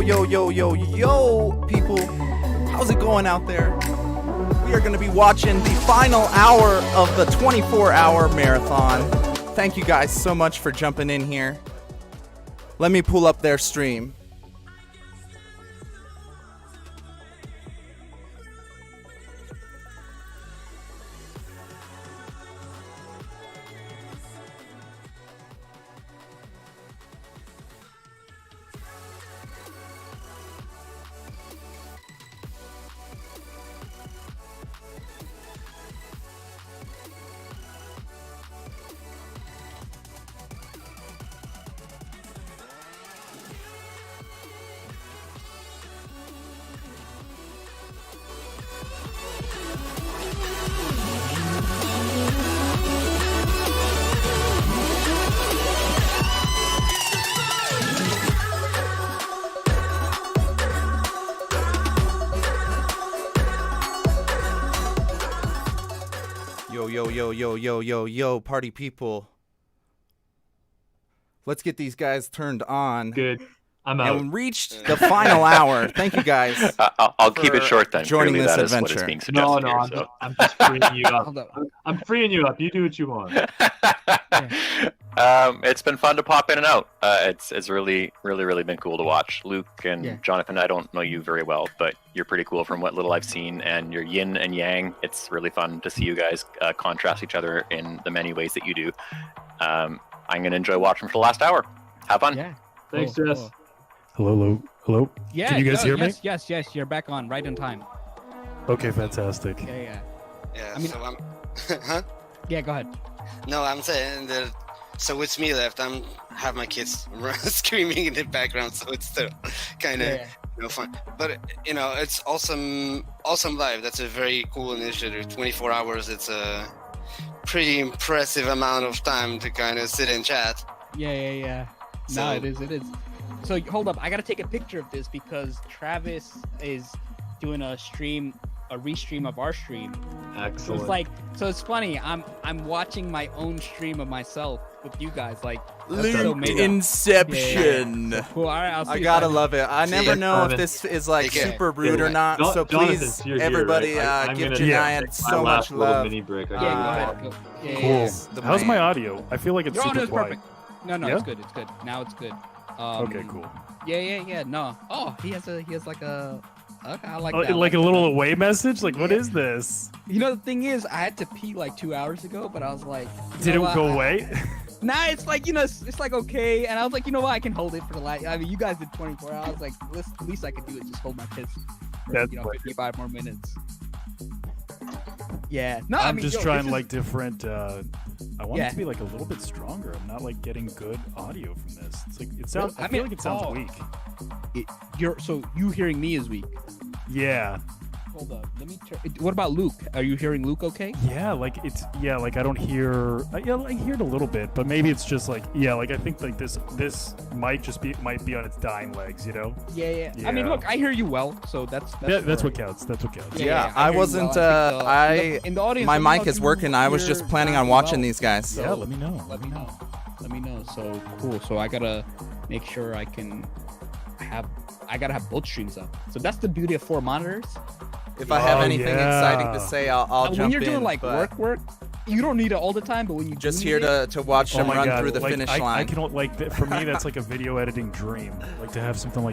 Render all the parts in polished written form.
Yo, people. How's it going out there? We are going to be watching the final hour of the 24-hour marathon. Thank you guys so much for jumping in here. Let me pull up their stream. Yo, party people. Let's get these guys turned on. Good. I'm out. And reached the final hour. Thank you guys. I'll keep it short then. Joining Clearly, this that is adventure. what is being suggested No, here, I'm just freeing you up. I'm freeing you up. You do what you want. It's been fun to pop in and out. It's really been cool to watch. Luke and Jonathan, I don't know you very well, but you're pretty cool from what little I've seen, and you're yin and yang. It's really fun to see you guys contrast each other in the many ways that you do. I'm going to enjoy watching for the last hour. Have fun. Yeah. Thanks, Jess. Hello. Yeah. Can you guys hear me? Yes. You're back on right in time. Okay, fantastic. Yeah. Yeah, I mean, so I'm... huh? Yeah, go ahead. No, I'm saying that... So it's me left. Have my kids screaming in the background, so it's still kind of fun. But it's awesome live. That's a very cool initiative. 24 hours. It's a pretty impressive amount of time to kind of sit and chat. Yeah. So, No, it is. So hold up, I gotta take a picture of this because Travis is doing a restream of our stream. Excellent. So it's funny. I'm watching my own stream of myself with you guys. Linked Inception. Yeah. Cool. All right, I'll see I you gotta guys. love it. I never know if this is super rude or not. So please, everybody, give Jonaed so much love. Mini break. Go ahead. Cool. How's my audio? I feel like it's super quiet. Perfect. No, it's good. It's good. Now it's good. Okay, cool. Yeah. No. Oh, he has like a. Okay, I like that. Like a little away message? Like, what is this? The thing is, I had to pee like 2 hours ago, but I was like, did it go away? Nah, it's like, it's like okay. And I was like, you know what? I can hold it for the last. I mean, you guys did 24 hours. Like, the least I could do is just hold my piss for, 55 more minutes. Yeah. No, I'm just trying different. I want it to be like a little bit stronger. I'm not like getting good audio from this. It's like it sounds. I feel like it sounds weak. You hearing me is weak. Yeah. Hold up. Let me turn. What about Luke? Are you hearing Luke okay? Yeah, like I don't hear. I hear it a little bit, but maybe it's just like I think like this might be on its dying legs, Yeah. I mean, look, I hear you well, so that's what counts. That's what counts. Yeah, I wasn't. In the audience, my mic is working. I was just planning on watching these guys. So yeah, let me know. Let me know. So cool. So I gotta make sure I gotta have both streams up. So that's the beauty of 4 monitors. If I have anything exciting to say, I'll jump in. When you're doing work, you don't need it all the time, but when you just here to watch them run through the finish line. I can for me that's like a video editing dream. Like to have something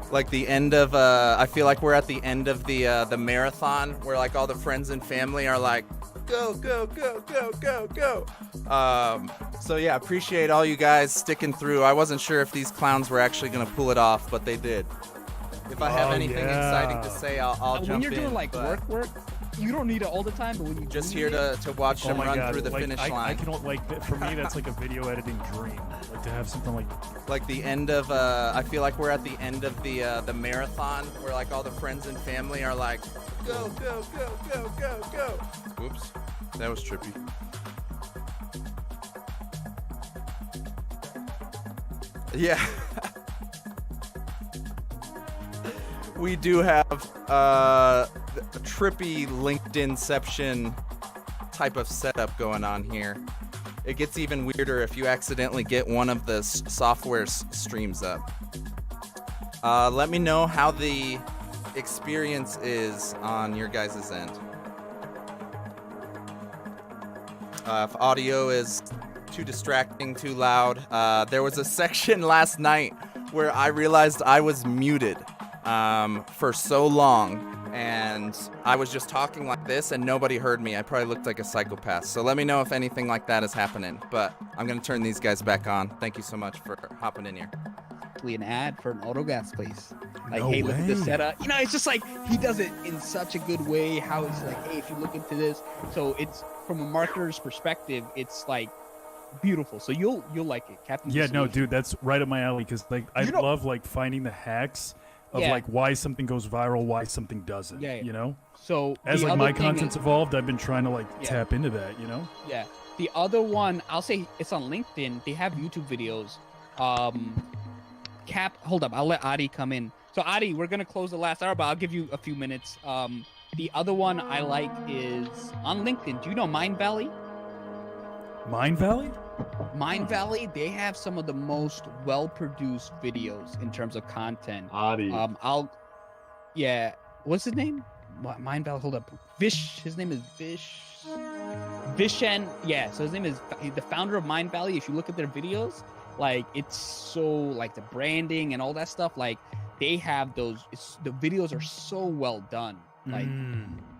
like the end of I feel like we're at the end of the marathon where like all the friends and family are like go. So yeah, appreciate all you guys sticking through. I wasn't sure if these clowns were actually gonna pull it off, but they did. If I have anything exciting to say, I'll jump in. When you're doing work, you don't need it all the time, but when you just here to watch them run through the finish line. I can for me that's like a video editing dream. Like to have something like the end of I feel like we're at the end of the marathon where like all the friends and family are like go. Oops, that was trippy. Yeah. We do have a trippy LinkedInception type of setup going on here. It gets even weirder if you accidentally get one of the software streams up. Let me know how the experience is on your guys' end. If audio is too distracting, too loud. There was a section last night where I realized I was muted for so long, and I was just talking like this and nobody heard me. I probably looked like a psychopath. So let me know if anything like that is happening. But I'm going to turn these guys back on. Thank you so much for hopping in here. An ad for an auto gas place. Like, No hey, look at this way. setup. You know, it's just like he does it in such a good way. How he's like, hey, if you look into this, so it's from a marketer's perspective, it's like beautiful. So you'll like it, Captain. Yeah, no, Solution. dude, that's right up my alley because like I love like finding the hacks of like why something goes viral, why something doesn't. Yeah. You know. So As the like other my thing content's is- evolved, I've been trying to like tap into that. You know. Yeah. The other one, I'll say it's on LinkedIn. They have YouTube videos. Hold up. I'll let Adi come in. So Adi, we're gonna close the last hour, but I'll give you a few minutes. The other one I like is on LinkedIn. Do you know Mind Valley? Mind Valley? Mind Valley, they have some of the most well-produced videos in terms of content. Adi. What's his name? Mind Valley, hold up. His name is Vishen. Yeah, so his name is the founder of Mind Valley. If you look at their videos, like it's so like the branding and all that stuff, like they have those, the videos are so well done. Like,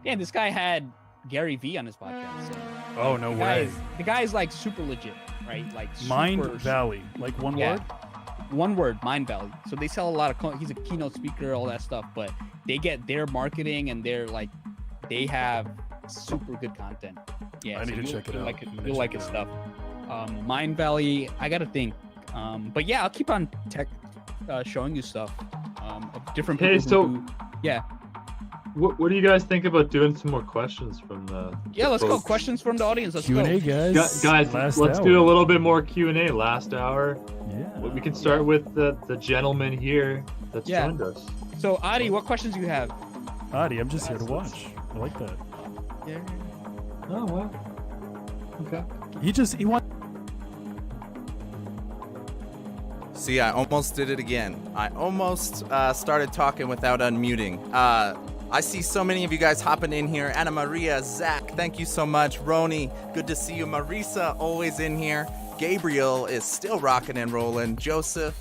yeah, this guy had Gary Vee on his podcast. So Oh, no way. The guy is like super legit, right? Like Mind super- Valley, like one word? One word, Mind Valley. So they sell a lot of, he's a keynote speaker, all that stuff, but they get their marketing and they're like, they have super good content. Yeah, I need to you'll- check it you'll out. Like it, I'm gonna you'll like check his it stuff. Mind Valley, I gotta think. But yeah, I'll keep on showing you stuff of different people. Hey, who so- do- yeah. What do you guys think about doing some more questions from the? Yeah, let's go. folks? Questions from the audience. Let's Q&A, go. guys. Guys, Last let's hour. do a little bit more Q&A. Last hour. Yeah. We can start with the gentleman here that's Yeah. joined us. So Adi, what questions do you have? Adi, I'm just here to watch. I like that. Yeah. Oh well. Okay. He wants. See, I almost did it again. I almost started talking without unmuting. I see so many of you guys hopping in here. Anna Maria, Zach, thank you so much. Roni, good to see you. Marisa, always in here. Gabriel is still rocking and rolling. Joseph,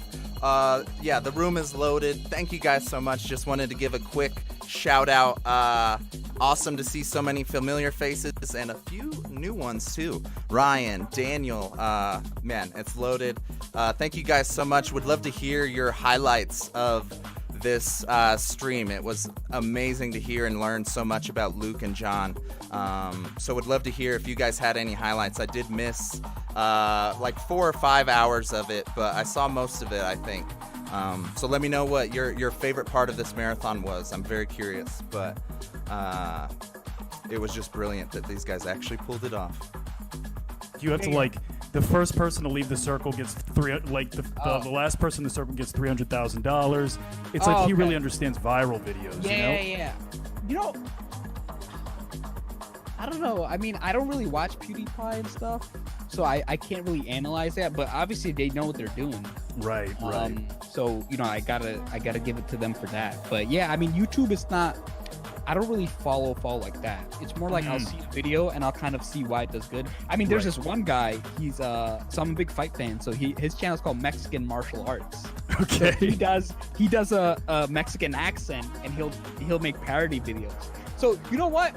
yeah, the room is loaded. Thank you guys so much. Just wanted to give a quick shout out. Awesome to see so many familiar faces and a few new ones too. Ryan, Daniel, man, it's loaded. Thank you guys so much. Would love to hear your highlights of this stream. It was amazing to hear and learn so much about Luke and John. So would love to hear if you guys had any highlights. I did miss like 4 or 5 hours of it, but I saw most of it, I think. So let me know what your favorite part of this marathon was. I'm very curious, but it was just brilliant that these guys actually pulled it off. You have to like the first person to leave the circle gets the last person in the circle gets $300,000. It's like he really understands viral videos. Yeah. You know, I don't know. I mean, I don't really watch PewDiePie and stuff, so I can't really analyze that. But obviously, they know what they're doing. Right. So you know, I gotta give it to them for that. But yeah, I mean, YouTube is not. I don't really follow like that. It's more like I'll see a video and I'll kind of see why it does good. I mean, there's this one guy. He's so I'm a big fight fan. So his channel is called Mexican Martial Arts. Okay. So he does a Mexican accent and he'll make parody videos. So you know what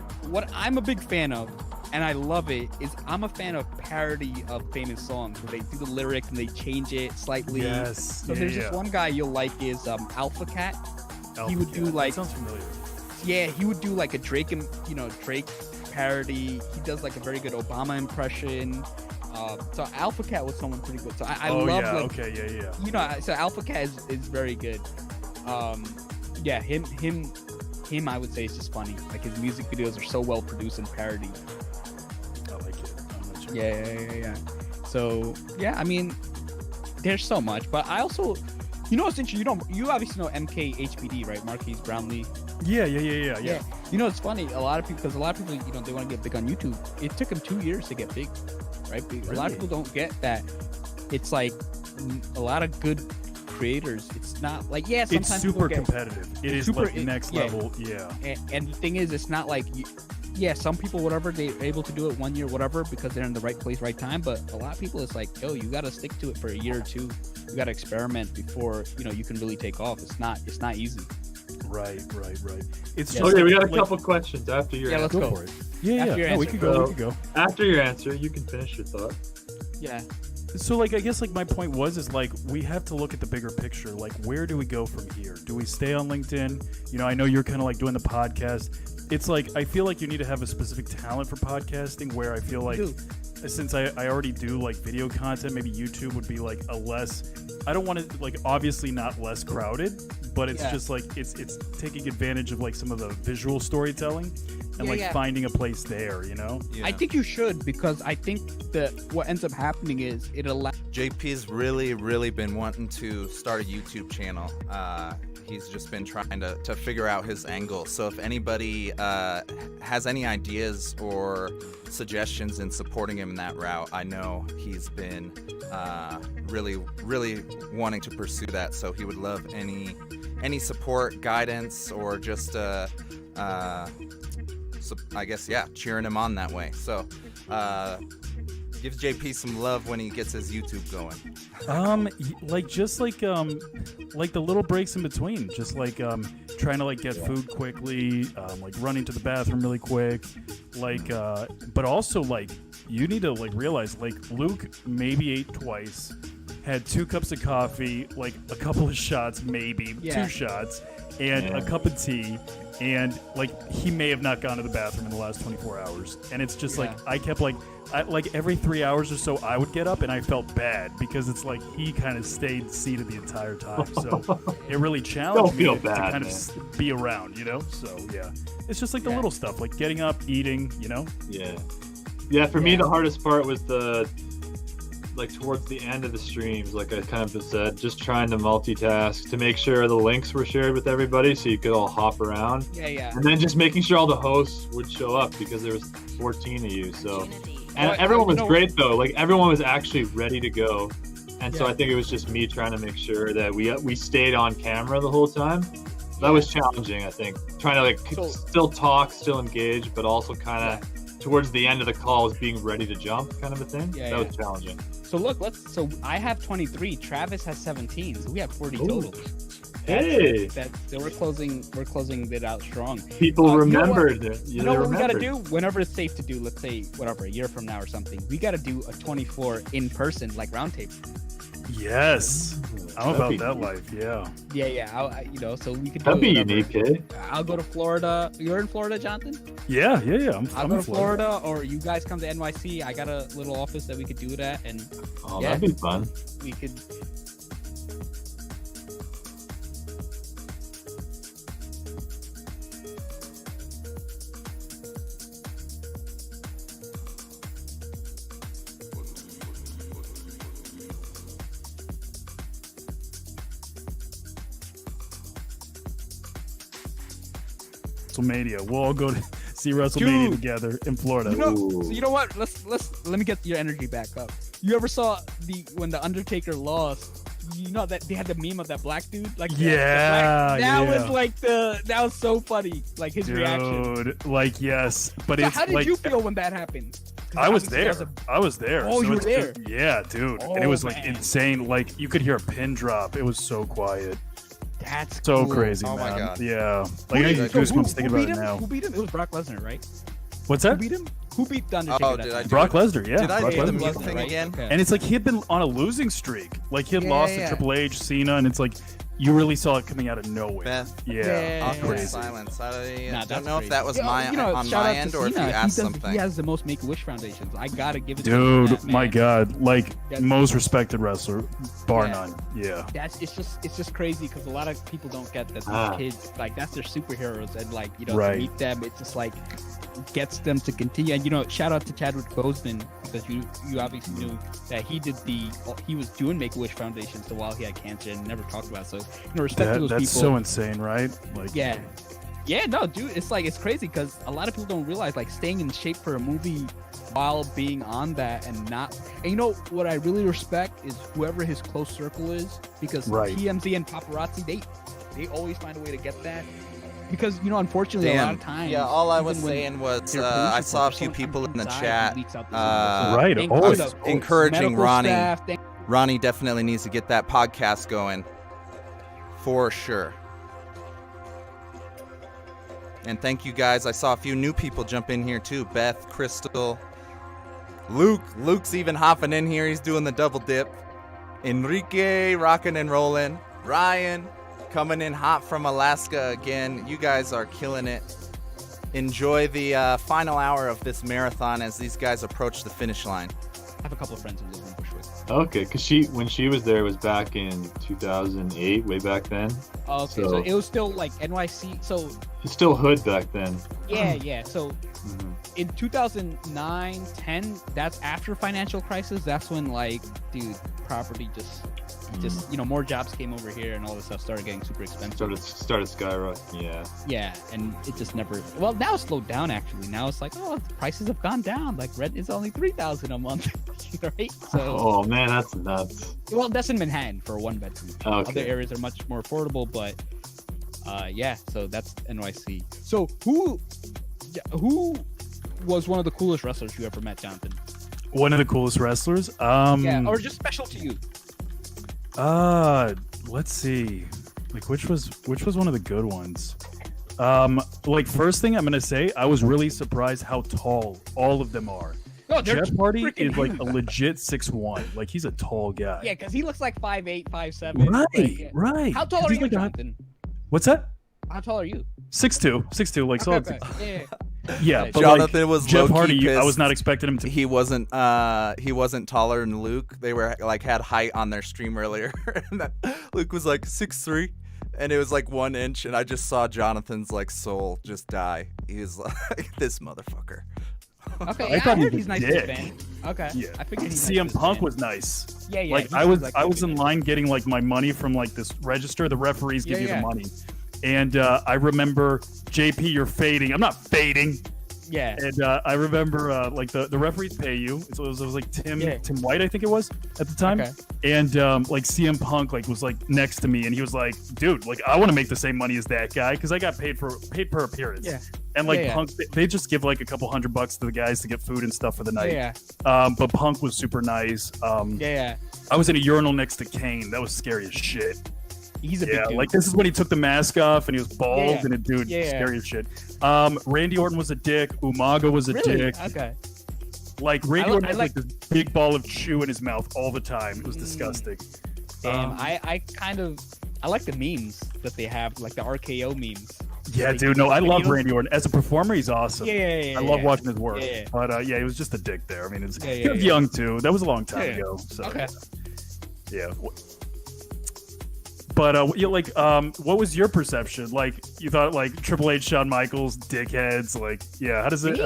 I'm a big fan of, and I love it, is I'm a fan of parody of famous songs where they do the lyric and they change it slightly. Yes. So there's this one guy you'll like is Alpha Cat. He would do like that sounds familiar. Yeah, he would do like a Drake parody. He does like a very good Obama impression. So Alpha Cat was someone pretty good. So I love like, yeah. you know, so Alpha Cat is very good. Yeah, him I would say is just funny. Like his music videos are so well produced and parodied. I like it. I'm not sure. Yeah. So yeah, I mean, there's so much, but I also, you know, what's interesting. You obviously know MKHBD, right? Marquise Brownlee. Yeah. You know, it's funny. A lot of people, you know, they want to get big on YouTube. It took them 2 years to get big, right? A lot of people don't get that. It's like a lot of good creators, it's not like sometimes It's super competitive. It is super, like next level. Yeah. And the thing is, it's not like some people, whatever, they're able to do it 1 year, whatever, because they're in the right place, right time. But a lot of people, it's like, yo, you got to stick to it for a year or two. You got to experiment before you can really take off. It's not easy. Right. It's just Okay, we got a couple questions after your let's answer. go for it. Yeah. After your No, we answer. could go. After your answer, you can finish your thought. Yeah. So, like, I guess, like, my point is, like, we have to look at the bigger picture. Like, where do we go from here? Do we stay on LinkedIn? I know you're kind of, like, doing the podcast. It's, like, I feel like you need to have a specific talent for podcasting where I feel like, since I already do, like, video content, maybe YouTube would be, like, I don't want to, like, obviously not less crowded, but it's just, like, it's taking advantage of, like, some of the visual storytelling and, finding a place there, Yeah. I think you should, because I think that what ends up happening is it allows... JP's really been wanting to start a YouTube channel. He's just been trying to figure out his angle. So if anybody has any ideas or suggestions in supporting him in that route, I know he's been really wanting to pursue that. So he would love any support, guidance, or just I guess cheering him on that way. So give JP some love when he gets his YouTube going. Like the little breaks in between, just like trying to like get food quickly, like running to the bathroom really quick, but also like you need to like realize like Luke maybe ate twice, had 2 cups of coffee, like a couple of shots, maybe 2 shots, and a cup of tea. And like he may have not gone to the bathroom in the last 24 hours, and it's just like I kept like every 3 hours or so I would get up and I felt bad because it's like he kind of stayed seated the entire time, so it really challenged me to kind of be around, So it's just like the little stuff, like getting up, eating, For me the hardest part was like towards the end of the streams, like I kind of said, just trying to multitask to make sure the links were shared with everybody so you could all hop around. And then just making sure all the hosts would show up because there was 14 of you. So, and everyone was great though. Like everyone was actually ready to go. And so I think it was just me trying to make sure that we stayed on camera the whole time. That was challenging, I think. Trying to like still talk, still engage, but also kind of towards the end of the call is being ready to jump kind of a thing. That was challenging. So look, so I have 23. Travis has 17. So we have 40 total. Hey, so we're closing it out strong. People remembered. You know what we gotta do? Whenever it's safe to do, let's say whatever, a year from now or something, we gotta do a 24 in person, like round table. Yes, I'm about that life. Yeah. So we could. That'd be unique, eh? I'll go to Florida. You're in Florida, Jonathan? Yeah. I'll go to Florida, or you guys come to NYC. I got a little office that we could do that, and that'd be fun. We could. WrestleMania. We'll all go to see WrestleMania together in Florida. You know what? Let me get your energy back up. You ever saw when the Undertaker lost? You know that they had the meme of that black dude, like that was so funny, like his reaction. Like yes, but so how did you feel when that happened? I was there. Oh, you were there? Yeah, dude. And it was like insane. Like you could hear a pin drop. It was so quiet. That's so cool. crazy, man. My God. Yeah. Like I get goosebumps thinking about it now. Who beat him? It was Brock Lesnar, right? What's that? Who beat him? Who beat the Undertaker? Brock Lesnar, yeah. Did I Brock do the Lesnar. mute thing again? Okay. And it's like he had been on a losing streak. Like he had lost to Triple H, Cena, and it's like you really saw it coming out of nowhere. Beth. Awkward Crazy. Silence. I don't know crazy. if that was on my end or if you asked something. He has the most Make-A-Wish foundations. I gotta give it to him. Dude, my God. Like, most respected wrestler, bar none. Yeah. It's just crazy because a lot of people don't get that these kids, like, that's their superheroes. And, like, to meet them, it's just, like, gets them to continue. And, shout out to Chadwick Boseman because you obviously knew that he was doing Make-A-Wish Foundation so while he had cancer and never talked about it. So, respect to those people. That's so insane, right? Like, no, dude, it's crazy because a lot of people don't realize like staying in shape for a movie while being on that and not. And you know what I really respect is whoever his close circle is, because TMZ and paparazzi, they always find a way to get that. Because, you know, unfortunately, a lot of times. Yeah, all I was saying was I saw a few people in the chat encouraging Ronnie. Ronnie definitely needs to get that podcast going. For sure. And thank you guys. I saw a few new people jump in here too. Beth, Crystal, Luke. Luke's even hopping in here. He's doing the double dip. Enrique rocking and rolling. Ryan coming in hot from Alaska again. You guys are killing it. Enjoy the final hour of this marathon as these guys approach the finish line. I have a couple of friends who live in Bushwick. Okay, because when she was there, it was back in 2008, way back then. Oh, okay, so it was still like NYC. So it's still hood back then. Yeah. So in 2009, 10, that's after financial crisis. That's when, like, dude, property just you know, more jobs came over here and all this stuff started getting super expensive. Started skyrocketing. Yeah, and it just never. Well, now it's slowed down actually. Now it's like, oh, the prices have gone down. Like rent is only $3,000 a month, right? So. Oh man, that's nuts. Well, that's in Manhattan for a one bedroom. Okay. Other areas are much more affordable, but yeah. So that's NYC. So who was one of the coolest wrestlers you ever met, Jonathan? One of the coolest wrestlers? Yeah, or just special to you. Let's see. Like which was one of the good ones? Like first thing I'm gonna say, I was really surprised how tall all of them are. Oh, Jeff Hardy is like a legit 6'1". Like he's a tall guy. Yeah, because he looks like 5'8", 5'7". Right, right. How tall are you, Jonathan? What's that? How tall are you? 6'2", like solid. Okay. Yeah, but Jonathan like, was Jeff Hardy. pissed. I was not expecting him to. He wasn't taller than Luke. They were like had height on their stream earlier, and Luke was like 6'3", and it was like 1 inch, and I just saw Jonathan's like soul just die. He was like, this motherfucker. Okay, I heard he's nice to fan. Okay, yeah. I figured he's CM nice Punk was nice. Yeah. Like I was in line getting like my money from like this register. The referees give you the money. And I remember, JP, you're fading. I'm not fading. Yeah. And I remember, like, the referees pay you. So it was like Tim White, I think it was, at the time. Okay. And, like, CM Punk, like, was, like, next to me. And he was like, dude, like, I want to make the same money as that guy. Because I got paid per appearance. Yeah. And, like, Punk, they just give, like, a couple $100 to the guys to get food and stuff for the night. Yeah. But Punk was super nice. I was in a urinal next to Kane. That was scary as shit. He's a big dude. Like this is when he took the mask off and he was bald and a dude, scary as shit. Randy Orton was a dick. Umaga was a dick. Okay. Like Randy Orton had like this big ball of chew in his mouth all the time. It was disgusting. Damn, I like the memes that they have, like the RKO memes. Yeah, dude. No, I love Randy Orton as a performer. He's awesome. I love watching his work. But he was just a dick there. I mean, he was young too. That was a long time ago. So. Okay. Yeah. But what was your perception? Like, you thought like Triple H, Shawn Michaels, dickheads. Like, how does it?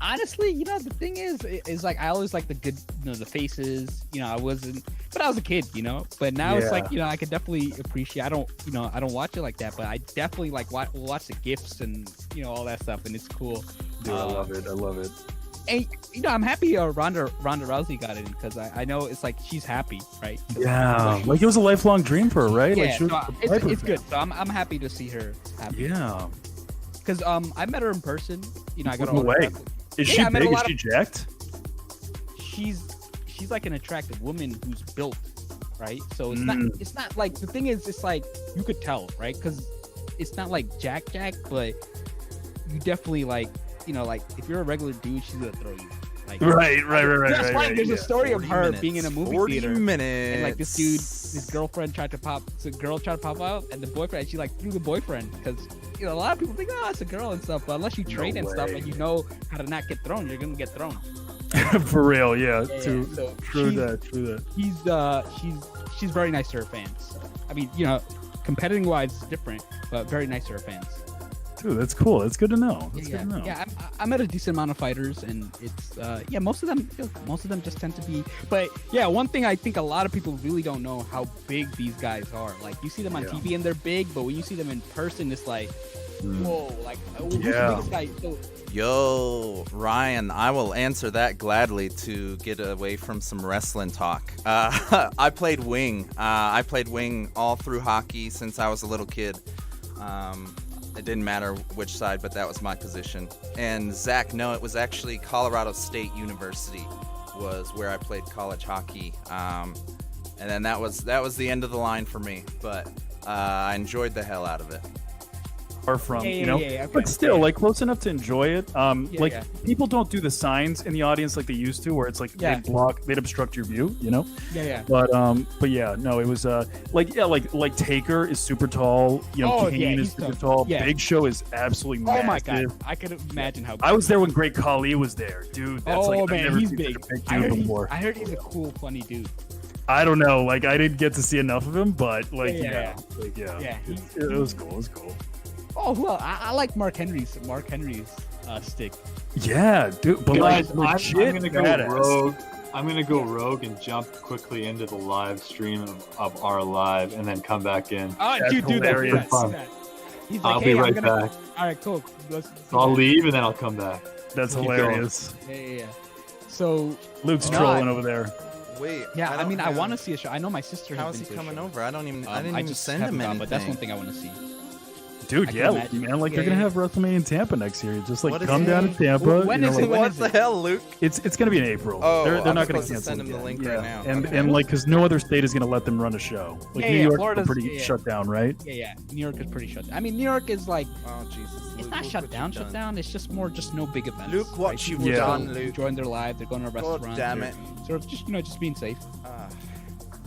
Honestly, you know, the thing is like I always like the good, you know, the faces. You know, I was a kid, you know. But now it's like, you know, I could definitely appreciate. I don't watch it like that, but I definitely like watch the gifs and, you know, all that stuff, and it's cool. Dude, I love it. And, you know, I'm happy Ronda Rousey got it because I know it's like she's happy, right? Yeah, like it was a lifelong dream for her, right? Yeah, like she was it's good. So I'm happy to see her happy. Yeah, because I met her in person. You know, I got no way. Is she big? Is she jacked? She's like an attractive woman who's built, right? So it's not like, the thing is, it's like you could tell, right? Because it's not like Jack, but you definitely like. You know, like if you're a regular dude, she's gonna throw you. Like, right. That's why there's a story of her being in a movie 40 theater, minutes. and like this girlfriend tried to pop out, and the boyfriend, she like threw the boyfriend because, you know, a lot of people think, oh, it's a girl and stuff, but unless you train and stuff and you know how to not get thrown, you're gonna get thrown. For real, yeah. So true that. She's very nice to her fans. I mean, you know, competing wise, it's different, but very nice to her fans. Ooh, that's cool. That's good to know. That's Yeah, good to know. yeah. I met a decent amount of fighters, and it's most of them just tend to be. But yeah, one thing I think a lot of people really don't know how big these guys are. Like you see them on TV and they're big, but when you see them in person, it's like, whoa, like who's the biggest guy? So, Yo, Ryan, I will answer that gladly to get away from some wrestling talk. I played wing. I played wing all through hockey since I was a little kid. It didn't matter which side, but that was my position. And Zach, no, it was actually Colorado State University was where I played college hockey. And then that was the end of the line for me. But I enjoyed the hell out of it. Far from, okay. but still, like close enough to enjoy it. People don't do the signs in the audience like they used to, where it's like they'd obstruct your view, But yeah, no, it was like Taker is super tall, Kane is super tall. Yeah. Big Show is absolutely massive. Oh my god, I could imagine how. I was there when Great Khali was there, dude. That's I've never he's seen big. such a big dude before. I heard he's a cool, funny dude. I don't know, like I didn't get to see enough of him, but it was cool. It was cool. Oh well, I like Mark Henry's stick. Yeah, dude. But Guys, I'm legit gonna go badass. rogue. I'm gonna go rogue and jump quickly into the live stream of our live, and then come back in. Oh, That's dude, do that. hilarious. Do that. He's like, I'll hey, be right I'm gonna... back. All right, cool. I'll leave and then I'll come back. That's Keep hilarious. Yeah. So Luke's trolling over there. Wait. yeah, I want to see a show. I know my sister. How is he coming over? I didn't even send him anything. But that's one thing I want to see. Dude, I yeah, can imagine. man. Like they're gonna have WrestleMania in Tampa next year. Just like What is come it? down to Tampa. When is it? When What is the hell, Luke? It's gonna be in April. Oh, they're I'm not gonna supposed to cancel send him the again. link yeah. right now. And Okay. and like because no other state is gonna let them run a show. Like New York Florida's- is pretty shut down, right? Yeah. New York is pretty shut down. I mean, New York is like Oh Jesus! it's Luke, not look shut what down. you've Shut done. down. It's just no big events. Look what right? you've People done, still Luke. enjoying their lives. They're going to God restaurants. damn they're it. Sort of just being safe.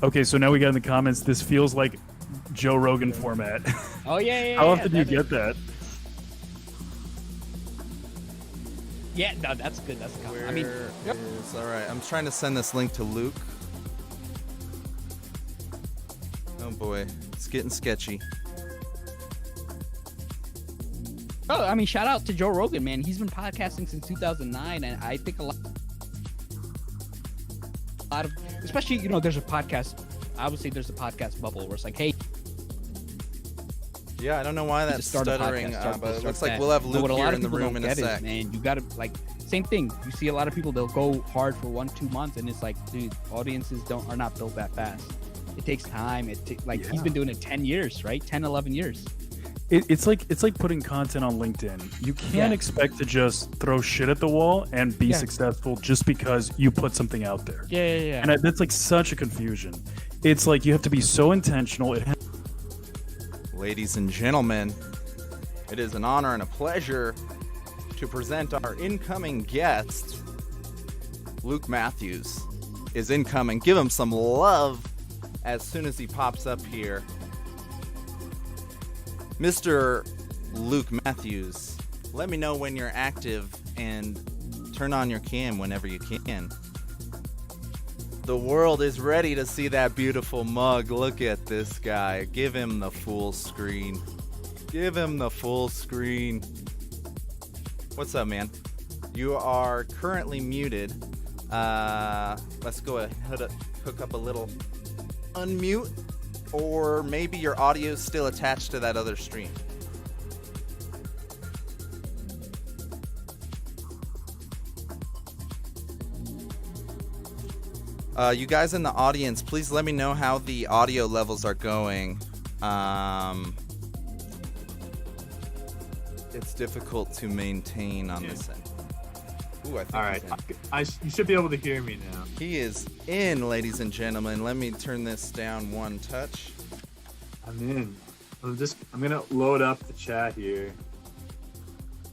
Okay, so now we got in the comments. This feels like Joe Rogan format. Oh yeah. How often do you get that? Yeah, no, that's good. That's good. Where I mean, is- all right, I'm trying to send this link to Luke. Oh boy, it's getting sketchy. oh, I mean, shout out to Joe Rogan, man. He's been podcasting since 2009, and I think a lot of, especially there's a podcast. I would say there's a podcast bubble where it's like, hey, Yeah, I don't know why to that's start a stuttering, podcast, but it start looks like that. we'll have But Luke what a here lot of in the people room don't in a get sec. is, man, you gotta same thing. You see a lot of people, they'll go hard for 1-2 months, and it's like, dude, audiences are not built that fast. It takes time. He's been doing it 10 years, right? 10, 11 years. It's like putting content on LinkedIn. You can't expect to just throw shit at the wall and be successful just because you put something out there. Yeah. And that's like such a confusion. It's like you have to be so intentional. Ladies and gentlemen, it is an honor and a pleasure to present our incoming guest. Luke Matthews is incoming. Give him some love as soon as he pops up here. Mr. Luke Matthews, let me know when you're active and turn on your cam whenever you can. The world is ready to see that beautiful mug. Look at this guy. Give him the full screen. Give him the full screen. What's up, man? You are currently muted. Let's go ahead, hook up a little unmute, or maybe your audio is still attached to that other stream. You guys in the audience, please let me know how the audio levels are going. It's difficult to maintain on this end. Ooh, I think All right, he's in. you should be able to hear me now. He is in, ladies and gentlemen. Let me turn this down one touch. I'm in. I'm gonna load up the chat here.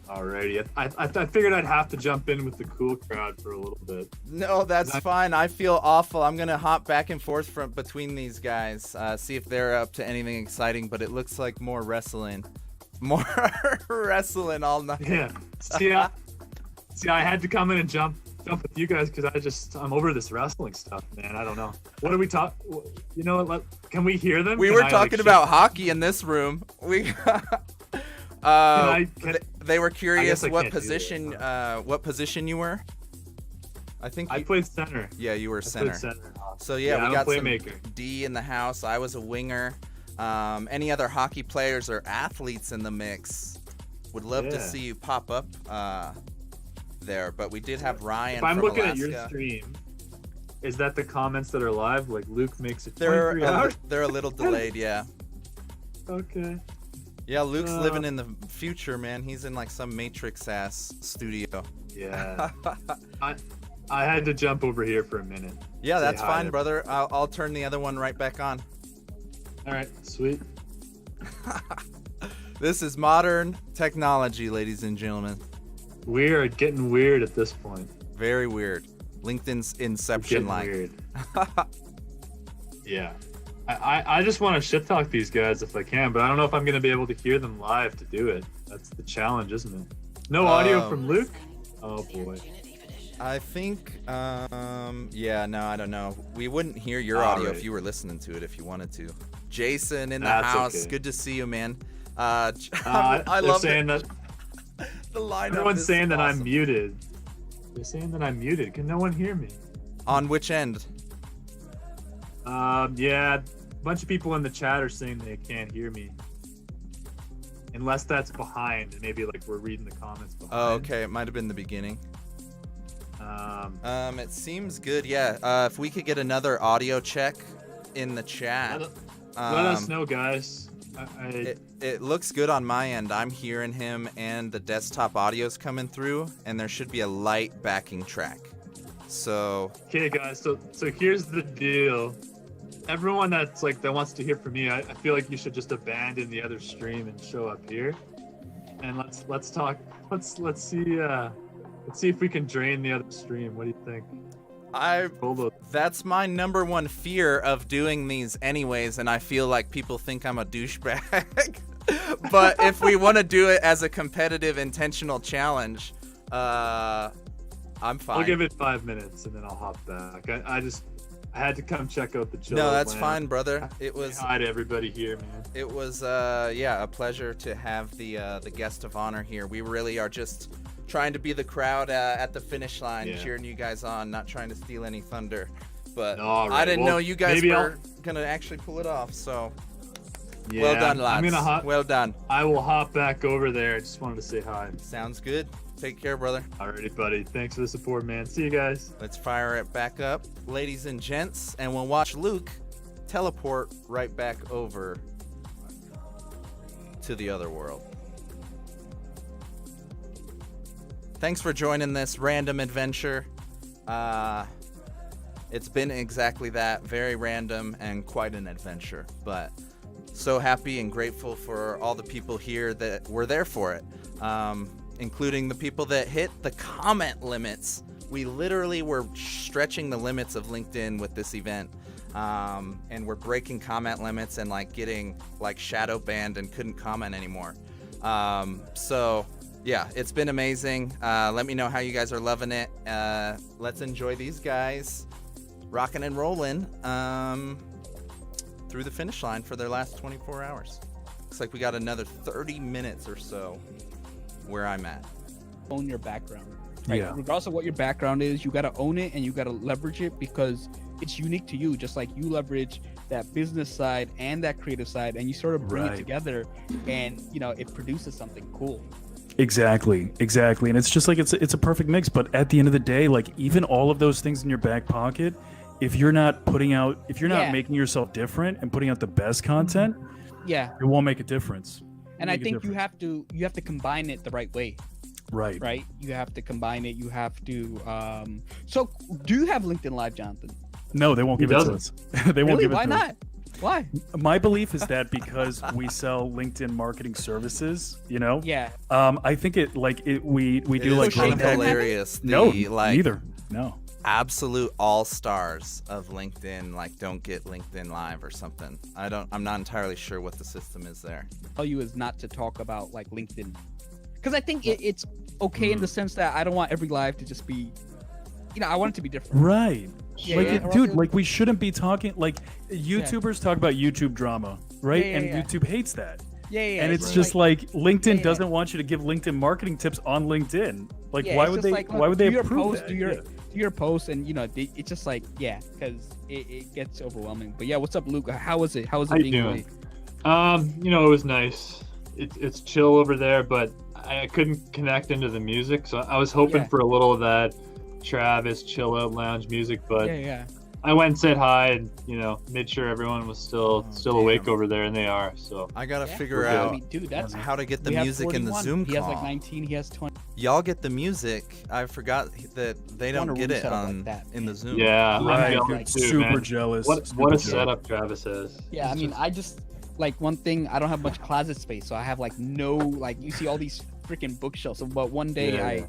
Alrighty, I figured I'd have to jump in with the cool crowd for a little bit. No, that's fine. I feel awful. I'm gonna hop back and forth between these guys, see if they're up to anything exciting. But it looks like more wrestling all night. Yeah. See, I had to come in and jump with you guys because I'm over this wrestling stuff, man. I don't know. What are we talking? You know what? Can we hear them? We were talking about hockey in this room. They were curious I what can't do position what position you were. I think I played center. Yeah, you were I center. played center. So yeah, I'm we a got some playmaker. D in the house. I was a winger. Any other hockey players or athletes in the mix? Would love to Yeah. see you pop up there. But we did have Ryan. If I'm from looking Alaska. at your stream, is that the comments that are live? Like Luke makes it They're 23 hours? they're a little delayed, yeah. Okay. Yeah, Luke's living in the future, man. He's in like some Matrix ass studio. Yeah. I had to jump over here for a minute. Yeah, Say that's hi fine, to- brother. I'll turn the other one right back on. All right, sweet. This is modern technology, ladies and gentlemen. We are getting weird at this point. Very weird. LinkedIn's Inception like. Weird. Yeah. I just want to shit talk these guys if I can, but I don't know if I'm going to be able to hear them live to do it. That's the challenge, isn't it? No audio from Luke? Oh boy. I think, yeah, no, I don't know. We wouldn't hear your audio if you were listening to it if you wanted to. Jason in the house. Okay. Good to see you, man. I love saying that the lineup. everyone's saying that I'm awesome. muted. They're saying that I'm muted. Can no one hear me? On which end? Yeah, a bunch of people in the chat are saying they can't hear me. Unless that's behind, and maybe like we're reading the comments behind. Oh, okay. It might have been the beginning. It seems good. Yeah. If we could get another audio check in the chat. Let us know, guys. It looks good on my end. I'm hearing him and the desktop audio's coming through, and there should be a light backing track. So. Okay, guys. So here's the deal. Everyone that wants to hear from me, I feel like you should just abandon the other stream and show up here, and let's talk. Let's see. Let's see if we can drain the other stream. What do you think? That's my number one fear of doing these anyways, and I feel like people think I'm a douchebag. But if we want to do it as a competitive, intentional challenge, I'm fine. I'll give it 5 minutes and then I'll hop back. I had to come check out the children. No, that's fine, brother. It was hi to everybody here, man. It was a pleasure to have the guest of honor here. We really are just trying to be the crowd at the finish line, cheering you guys on, not trying to steal any thunder. But I didn't know you guys were gonna actually pull it off. So well done, lads. Well done. I will hop back over there. I just wanted to say hi. Sounds good. Take care, brother. Alrighty, buddy. Thanks for the support, man. See you guys. Let's fire it back up, ladies and gents, and we'll watch Luke teleport right back over to the other world. Thanks for joining this random adventure. It's been exactly that, very random and quite an adventure, but so happy and grateful for all the people here that were there for it, including the people that hit the comment limits. We literally were stretching the limits of LinkedIn with this event, and we're breaking comment limits and getting shadow banned and couldn't comment anymore. So yeah, it's been amazing. Let me know how you guys are loving it. Let's enjoy these guys rocking and rolling through the finish line for their last 24 hours. Looks like we got another 30 minutes or so where I'm at. Own your background. Right? Yeah. Regardless of what your background is, you got to own it and you got to leverage it because it's unique to you, just like you leverage that business side and that creative side, and you sort of bring it together, and it produces something cool. Exactly, and it's just it's a perfect mix. But at the end of the day, even all of those things in your back pocket, if you're not making yourself different and putting out the best content, it won't make a difference. And I think you have to combine it the right way. Right. You have to combine it. You have to. So, do you have LinkedIn Live, Jonathan? No, they won't give it to us. They won't give it to us. Why not? Why? My belief is that because we sell LinkedIn marketing services, Yeah. I think we do hilarious. Neither. No. Absolute all-stars of LinkedIn don't get LinkedIn Live or something. I'm not entirely sure what the system is there. Tell you is not to talk about LinkedIn, because I think it's okay in the sense that I don't want every live to just be, I want it to be different. Right. We shouldn't be talking YouTubers talk about YouTube drama, right? And YouTube hates that. Yeah. And it's just like LinkedIn doesn't want you to give LinkedIn marketing tips on LinkedIn. Like, why would they? Why would they approve that? Do your post, and it's just like because it gets overwhelming. But yeah, what's up, Luke? How was it? How was it being doing? It was nice. It's chill over there, but I couldn't connect into the music, so I was hoping for a little of that Travis chill out lounge music, but I went and said hi and made sure everyone was still awake over there, and they are. So I gotta figure out how to get the music in the Zoom call. He has like 19. He has 20. Y'all get the music. I forgot that they don't get it in the Zoom. Yeah, right. I'm jealous too, super man. jealous. What a setup Travis has. Yeah, I mean, I just like one thing. I don't have much closet space, so I have like no you see all these freaking bookshelves. But one day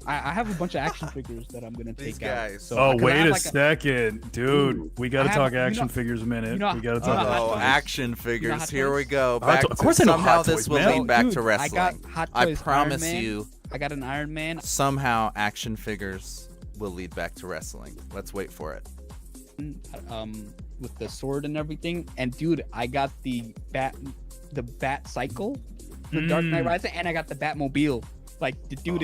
I have a bunch of action figures that I'm gonna take out. So, wait a second, dude. We gotta talk action figures a minute. We gotta talk action figures. Here we go. Of course, I know somehow Hot Toys, this will man. lead back Dude, to wrestling. I got Hot Toys, I promise Iron Man. you. I got an Iron Man. Somehow action figures will lead back to wrestling. Let's wait for it. With the sword and everything, and dude, I got the Bat Cycle, the Dark Knight Rises, and I got the Batmobile. Like the dude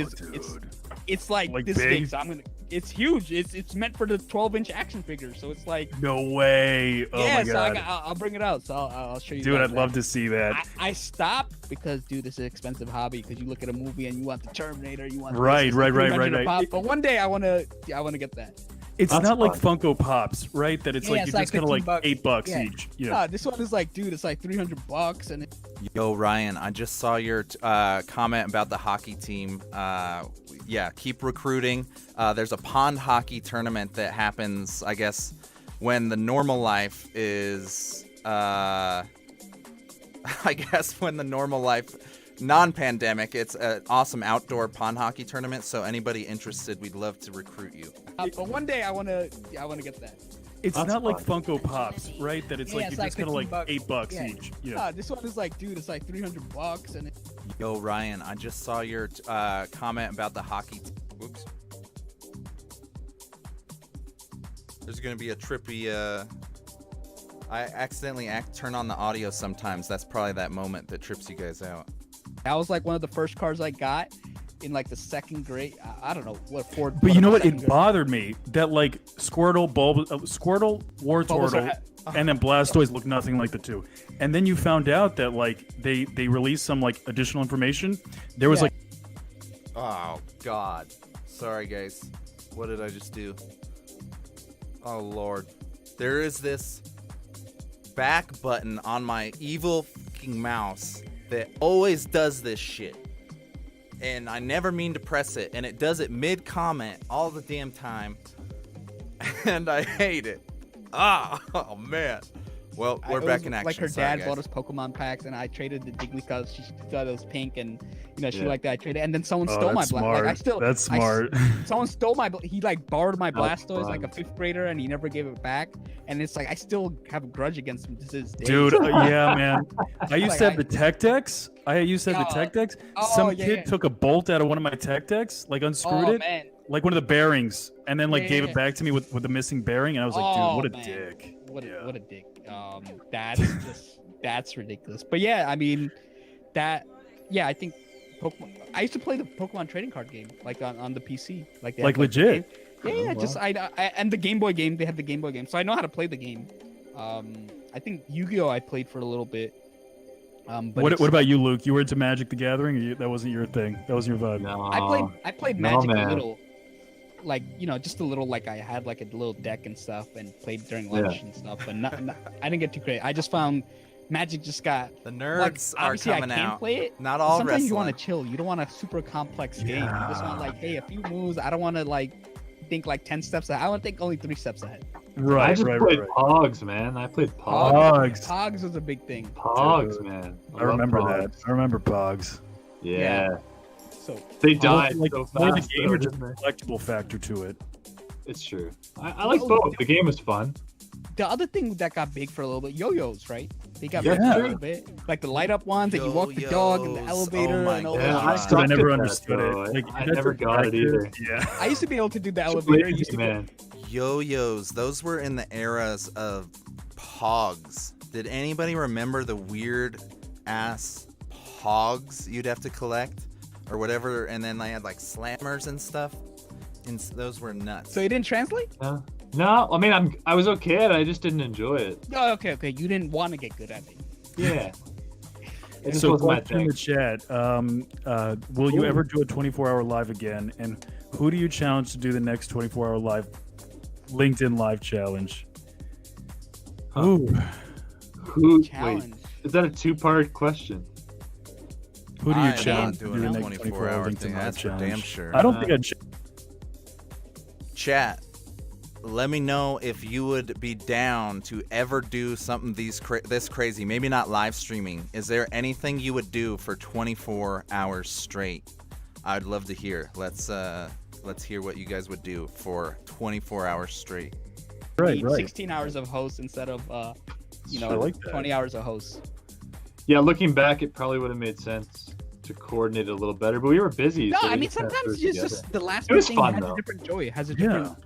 it's like this big? big, so it's huge. It's meant for the 12-inch action figure, so it's like No way. Oh my god. So I'll bring it out. So I'll show you. Dude, guys I'd love to see that. I stopped because, dude, this is an expensive hobby. Because you look at a movie and you want the Terminator, you want Right. But one day I wanna get that. It's not like Funko Pops, right? That it's like you're just kind of like $8 each. Yeah. This one is like, dude, it's like $300, and Yo, Ryan, I just saw your comment about the hockey team. Keep recruiting. There's a pond hockey tournament that happens, I guess, when the normal life is, non-pandemic. It's an awesome outdoor pond hockey tournament. So anybody interested, we'd love to recruit you. but one day I wanna get that. It's not like Funko Pops, right? That it's like you're just kind of like $8 each. Yeah. This one is like, dude, it's like $300, and Yo, Ryan, I just saw your comment about the hockey. Whoops. There's gonna be a trippy. I accidentally turn on the audio sometimes. That's probably that moment that trips you guys out. that was like one of the first cards I got in like the second grade. I don't know what fourth. But you know what? It bothered me that like Squirtle, Wartortle, and then Blastoise look nothing like the two. And then you found out that like they released some like additional information. There was like, oh god, sorry guys, what did I just do? Oh lord, there is this back button on my evil fucking mouse that always does this shit. And I never mean to press it, and it does it mid-comment all the damn time, and I hate it. Oh man. Well, we're back in action. Like her Sorry, dad bought us Pokemon packs, and I traded the Jigglypuff. She thought it was pink, and she liked that. I traded, and then someone stole my Blastoise. Like, that's smart. Someone stole my. He like borrowed my Blastoise, like a 5th grader, and he never gave it back. And it's like I still have a grudge against him to this day. Dude, yeah, man. I used to have the Tech Decks. Some kid took a bolt out of one of my Tech Decks, like unscrewed it, man. like one of the bearings, and then like gave it back to me with the missing bearing, and I was like, dude, what a dick. What a dick. That's ridiculous. But yeah, I mean, I think Pokemon. I used to play the Pokemon trading card game, like on the PC, like legit. Yeah, just I and the Game Boy game. They had the Game Boy game, so I know how to play the game. I think Yu-Gi-Oh! I played for a little bit. But what about you, Luke? You were into Magic the Gathering? Or that wasn't your thing. That wasn't your vibe. No. I played Magic a little, like just a little. Like I had like a little deck and stuff, and played during lunch and stuff. But not, I didn't get too crazy. I just found Magic just got the nerds are coming I can't out. Play it. Not all sometimes wrestling. You want to chill. You don't want a super complex game. You just want like, hey, a few moves. I don't want to like think like 10 steps ahead. I want to think only 3 steps ahead. Right. I just played Pogs, man. I played Pogs. Pogs was a big thing. Pogs, man. I remember that. I remember Pogs. Yeah. So they died like, so fast. The game or just the collectible factor to it. It's true. I like both. The game was fun. The other thing that got big for a little bit, yo-yos, right? They got big for a little bit. Like the light up ones that you walk the dog in the elevator and all that. I never understood it. Like, I never got it either. Yeah. I used to be able to do the elevator. Yo-yos, those were in the eras of Pogs. Did anybody remember the weird ass hogs you'd have to collect or whatever, and then they had like slammers and stuff, and those were nuts. So you didn't translate? No, I mean I was okay at it. I just didn't enjoy it. Oh, okay. You didn't want to get good at it. Yeah. It just So wasn't my question in the thing. chat, will you ever do a 24-hour live again? And who do you challenge to do the next 24-hour live LinkedIn live challenge? Ooh. Challenge. Wait, is that a 2-part question? Who do you I'm challenge not to do doing the a next 24-hour 24-hour LinkedIn thing. live That's for challenge? damn sure. I don't think I'd. Chat, let me know if you would be down to ever do something this crazy. Maybe not live streaming. Is there anything you would do for 24 hours straight? I'd love to hear. Let's hear what you guys would do for 24 hours straight. Right. 16 hours of host instead of I like that. 20 hours of host. Yeah, looking back, it probably would have made sense to coordinate it a little better, but we were busy. No, so we I mean just kinda threw sometimes it it's together. just the last It was thing fun, has though. a different joy, has a different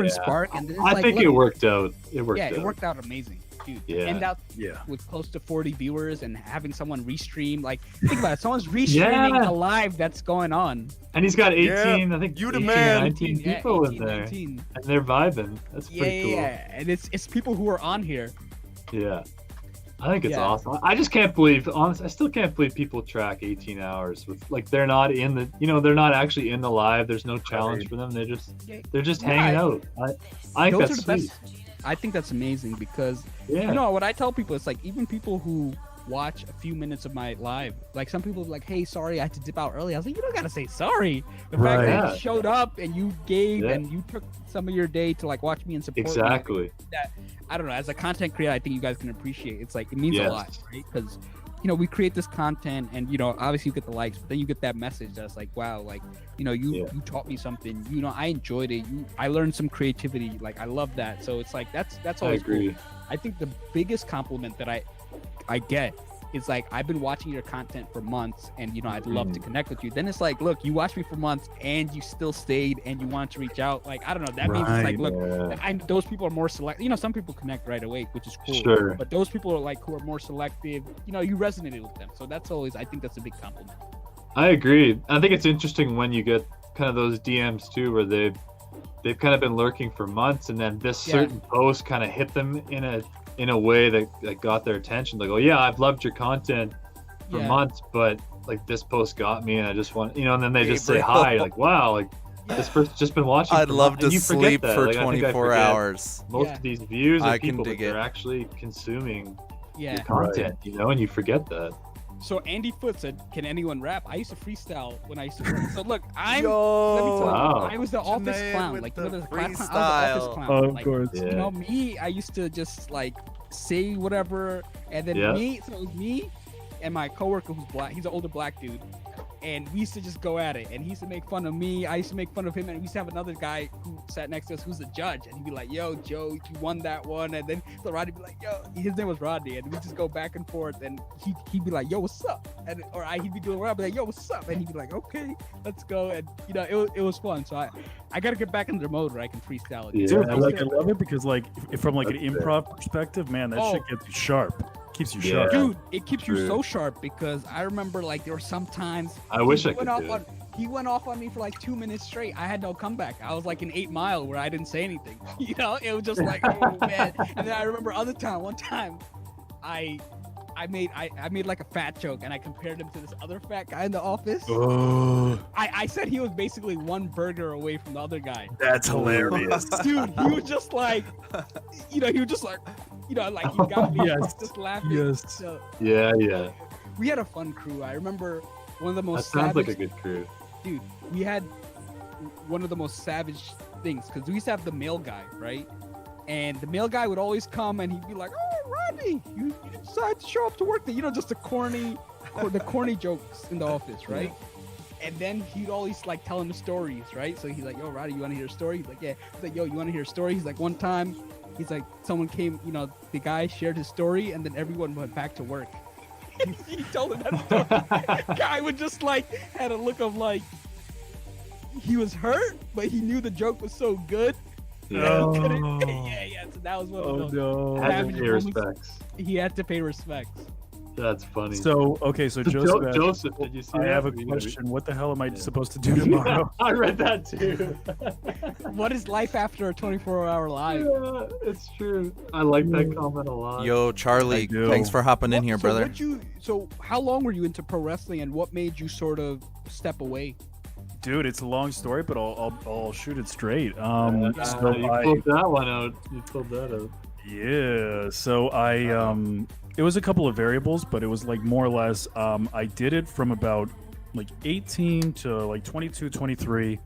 Yeah. spark, and then it's I like, think look, it worked out. It worked out. it worked out amazing, dude. Yeah. End out Yeah. with close to 40 viewers and having someone restream. Like, think about it, someone's restreaming a live that's going on. And he's got 18, Yeah, I think you 18 the or man. 19 people 18, in there. 19. And they're vibing. That's pretty cool. Yeah, and it's people who are on here. Yeah. I think it's Yeah. awesome. I just can't believe, honestly, I still can't believe people track 18 hours with, like, they're not in the, they're not actually in the live. There's no challenge for them. They're just hanging out. I think Those that's are the sweet. best. I think that's amazing because Yeah. what I tell people is like even people who watch a few minutes of my live, like some people are like, hey, sorry, I had to dip out early. I was like, you don't gotta say sorry. The fact that Right. you showed up and you gave Yeah. and you took some of your day to like watch me and support me, Exactly. that I don't know, as a content creator, I think you guys can appreciate. It's like it means Yes. a lot, right? Because we create this content and obviously you get the likes, but then you get that message that's like, wow, like you taught me something. I enjoyed it. I learned some creativity. Like I love that. So it's like that's I always agree. cool. I think the biggest compliment that I get is like I've been watching your content for months and I'd love to connect with you. Then it's like, look, you watched me for months and you still stayed and you wanted to reach out. Like I don't know, that means it's like, look, those people are more select. Some people connect right away, which is cool. Sure. But those people are like who are more selective. You resonated with them. So that's always, I think that's a big compliment. I agree. I think it's interesting when you get kind of those DMs too, where they've kind of been lurking for months, and then this certain post kind of hit them in a way that got their attention. Like, oh yeah, I've loved your content for months, but like this post got me, and I just want, and then they just say hi, like, wow, like this person's just been watching. I'd love months. to And you forget sleep that. for Like, I think I 24 forget hours. Most of these views are I can people that dig it. are actually consuming your Yeah. content, and you forget that. So Andy Foot said, "Can anyone rap?" I used to freestyle when I used to work. So look, let me Yo, tell you, Wow. I was the office Jonaed clown. with Like the the class clown. I was the freestyle. office clown. Oh, of Like, course. Yeah. me, I used to just like say whatever, and then Yeah. so it was me and my coworker who's black. He's an older black dude, and we used to just go at it. And he used to make fun of me. I used to make fun of him, and we used to have another guy who sat next to us who's a judge, and he'd be like, "Yo, Joe, you won that one." And then so Rodney'd be like, "Yo," his name was Rodney, and we just go back and forth, and he'd be like, "Yo, what's up?" And he'd be doing what I'd be like, "Yo, what's up?" And he'd be like, "Okay, let's go." And it was fun. So I gotta get back into the mode where I can freestyle. Yeah. Dude, I love it because from an That's improv perspective, man, that shit gets you sharp. Keeps you sharp. Dude, it keeps you True. so sharp because I remember like there were some times I wish I he could went do off it. he went off on me for like 2 minutes straight. I had no comeback. I was like an 8 Mile where I didn't say anything. It was just like, oh man. And then I remember one time I made like a fat joke and I compared him to this other fat guy in the office. Oh, I said he was basically one burger away from the other guy. that's hilarious. Dude, he was just like, he was just like, like he got me Yes. just laughing. Yes. So Yeah. we had a fun crew. I remember one of the That most sounds savage, like a good crew. dude. We had one of the most savage things because we used to have the mail guy, right? And the mail guy would always come and he'd be like, "Oh, Rodney, you decided to show up to work today." Just the corny jokes in the office, right? And then he'd always like tell him the stories, right? So he's like, "Yo, Rodney, you want to hear a story?" He's like, "Yeah." He's like, "Yo, you want to hear a story?" He's like, one time, he's like, someone came, the guy shared his story, and then everyone went back to work. He told him that story. Guy would just like had a look of like he was hurt, but he knew the joke was so good. Yeah. Yeah. So that was one of those. no. Had to savage pay moments. respects. He had to pay respects. That's funny. So Joseph, Joseph, did you see I that? have a question. What the hell am I supposed to do tomorrow? I read that too. What is life after a 24-hour live? Yeah, it's true. I like that comment a lot. Yo, Charlie, I do. thanks for hopping in here, brother. So how long were you into pro wrestling, and what made you sort of step away? Dude, it's a long story, but I'll shoot it straight. You pulled that one out. You pulled that out. Yeah. So it was a couple of variables, but it was like more or less. I did it from about like 18 to like 22, 23.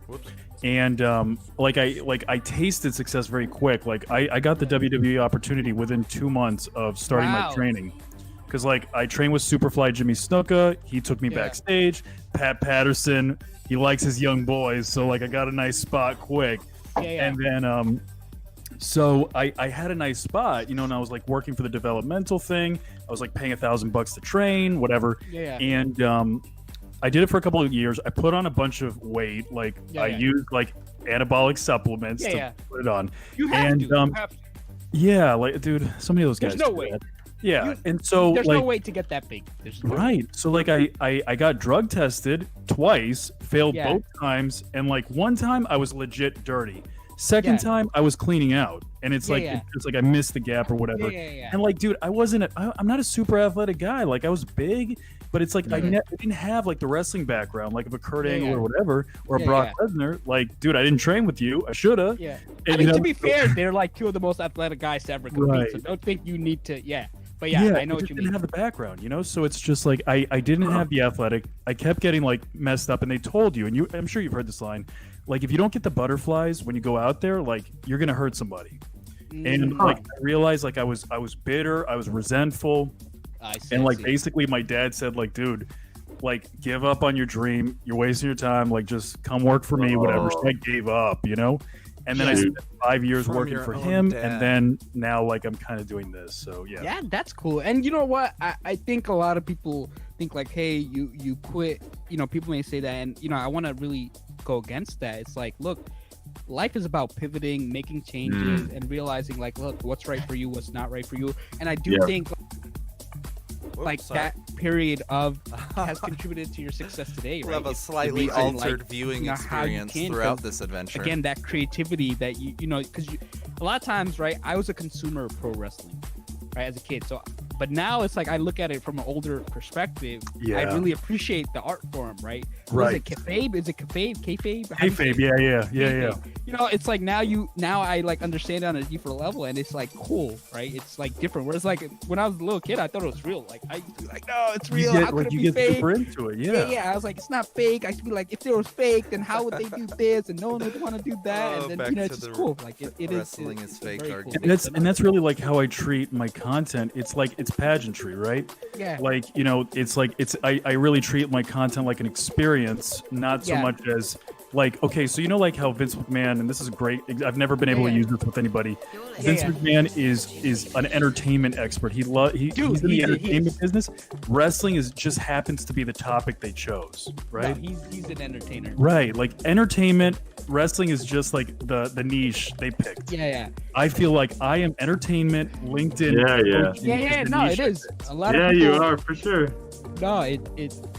Whoops. And I tasted success very quick. Like I got the WWE opportunity within 2 months of starting my training. Because like I trained with Superfly Jimmy Snuka, he took me backstage. Pat Patterson, he likes his young boys, so like I got a nice spot quick. And then so I had a nice spot, you know, and I was like working for the developmental thing. I was like paying $1,000 to train, whatever. And I did it for a couple of years. I put on a bunch of weight, like I used like anabolic supplements to put it on. You have to. Yeah, like dude, so many of those guys. There's no way. Yeah, and so there's like, no way to get that big. Right. So like I got drug tested twice, failed both times, and like one time I was legit dirty. Second time I was cleaning out, and it's like I missed the gap or whatever. And like, dude, I'm not a super athletic guy. Like I was big, but it's like I didn't have like the wrestling background, like of a Kurt Angle or whatever, or a Brock Lesnar. Like, dude, I didn't train with you. I should have. Yeah. I mean, to be fair, they're like two of the most athletic guys to ever compete. Right. So don't think you need to. Yeah. But I know what you mean. Didn't have the background, you know. So it's just like I didn't have the athletic. I kept getting like messed up, and they told you, and I'm sure you've heard this line, like if you don't get the butterflies when you go out there, like you're gonna hurt somebody. And like I realized, like I was bitter, I was resentful, and like basically my dad said, like, dude, like give up on your dream. You're wasting your time. Like just come work for me, whatever. So I gave up, you know. And then I spent 5 years working for him, and then now like I'm kind of doing this. So yeah, that's cool. And you know what? I think a lot of people think like, hey, you quit. You know, people may say that, and you know, I want to really go against that. It's like, look, life is about pivoting, making changes, and realizing like, look, what's right for you, what's not right for you. And I do think like that period of has contributed to your success today. We'll have a slightly altered viewing experience throughout this adventure. Again, that creativity that you know, because a lot of times, right? I was a consumer of pro wrestling, right, as a kid. So, but now it's like I look at it from an older perspective. I really appreciate the art form, right? Is it kayfabe? Is it kayfabe? Kayfabe, yeah. You know, it's like now I like understand it on a deeper level, and it's like cool, right? It's like different. Whereas like when I was a little kid, I thought it was real. Like I like, no, it's real. How could it be fake? Super into it, yeah. I was like, it's not fake. I should be like, if it was fake, then how would they do this? And no one would want to do that. And then you know, it's just cool. Like it wrestling is fake. Cool. And that's really like how I treat my content. It's like it's pageantry, right? Yeah. Like, you know, it's like I really treat my content like an experience, not so much as like, okay, so you know, like how Vince McMahon, and this is great, I've never been able to use this with anybody. Vince McMahon is an entertainment expert. He's in the entertainment business. Wrestling just happens to be the topic they chose, right? No, he's an entertainer. Right, like entertainment, wrestling is just like the niche they picked. Yeah. I feel like I am entertainment, LinkedIn. Yeah. No, it is. A lot of people, you are for sure. No, and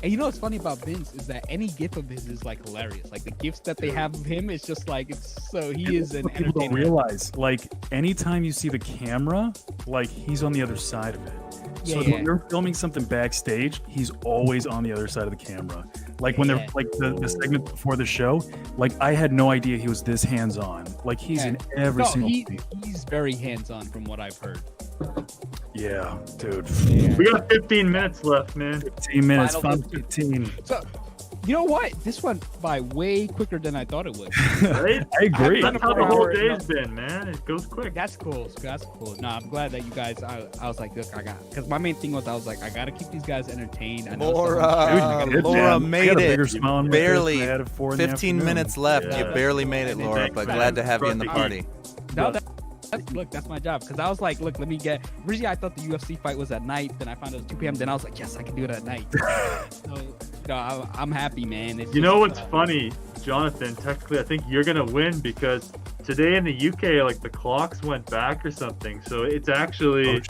you know what's funny about Vince is that any gif of his is like hilarious. Like the gifs that they have of him, it's just like he is an entertainer. People don't realize, like anytime you see the camera, like he's on the other side of it. So when you're filming something backstage, he's always on the other side of the camera. Like when they're like the segment before the show, like I had no idea he was this hands-on. Like he's in every single scene. He's very hands-on from what I've heard. Yeah, dude. We got 15 minutes left, man. 15 minutes, 15. So, you know what? This went by way quicker than I thought it would. Right? I agree. That's how the whole day's been, man. It goes quick. That's cool. No, I'm glad that you guys. I was like, look, because my main thing was I was like, I gotta keep these guys entertained. Laura made it. Barely. 15 minutes left. You barely made it, Laura. But glad to have you in the party. No, that's my job. Because I was like, look, let me get. Originally, I thought the UFC fight was at night. Then I found it was 2 p.m. Then I was like, yes, I can do it at night. So No, I'm happy, man. It's You know just, what's funny, Jonathan? Technically, I think you're gonna win because today in the UK, like the clocks went back or something. So it's actually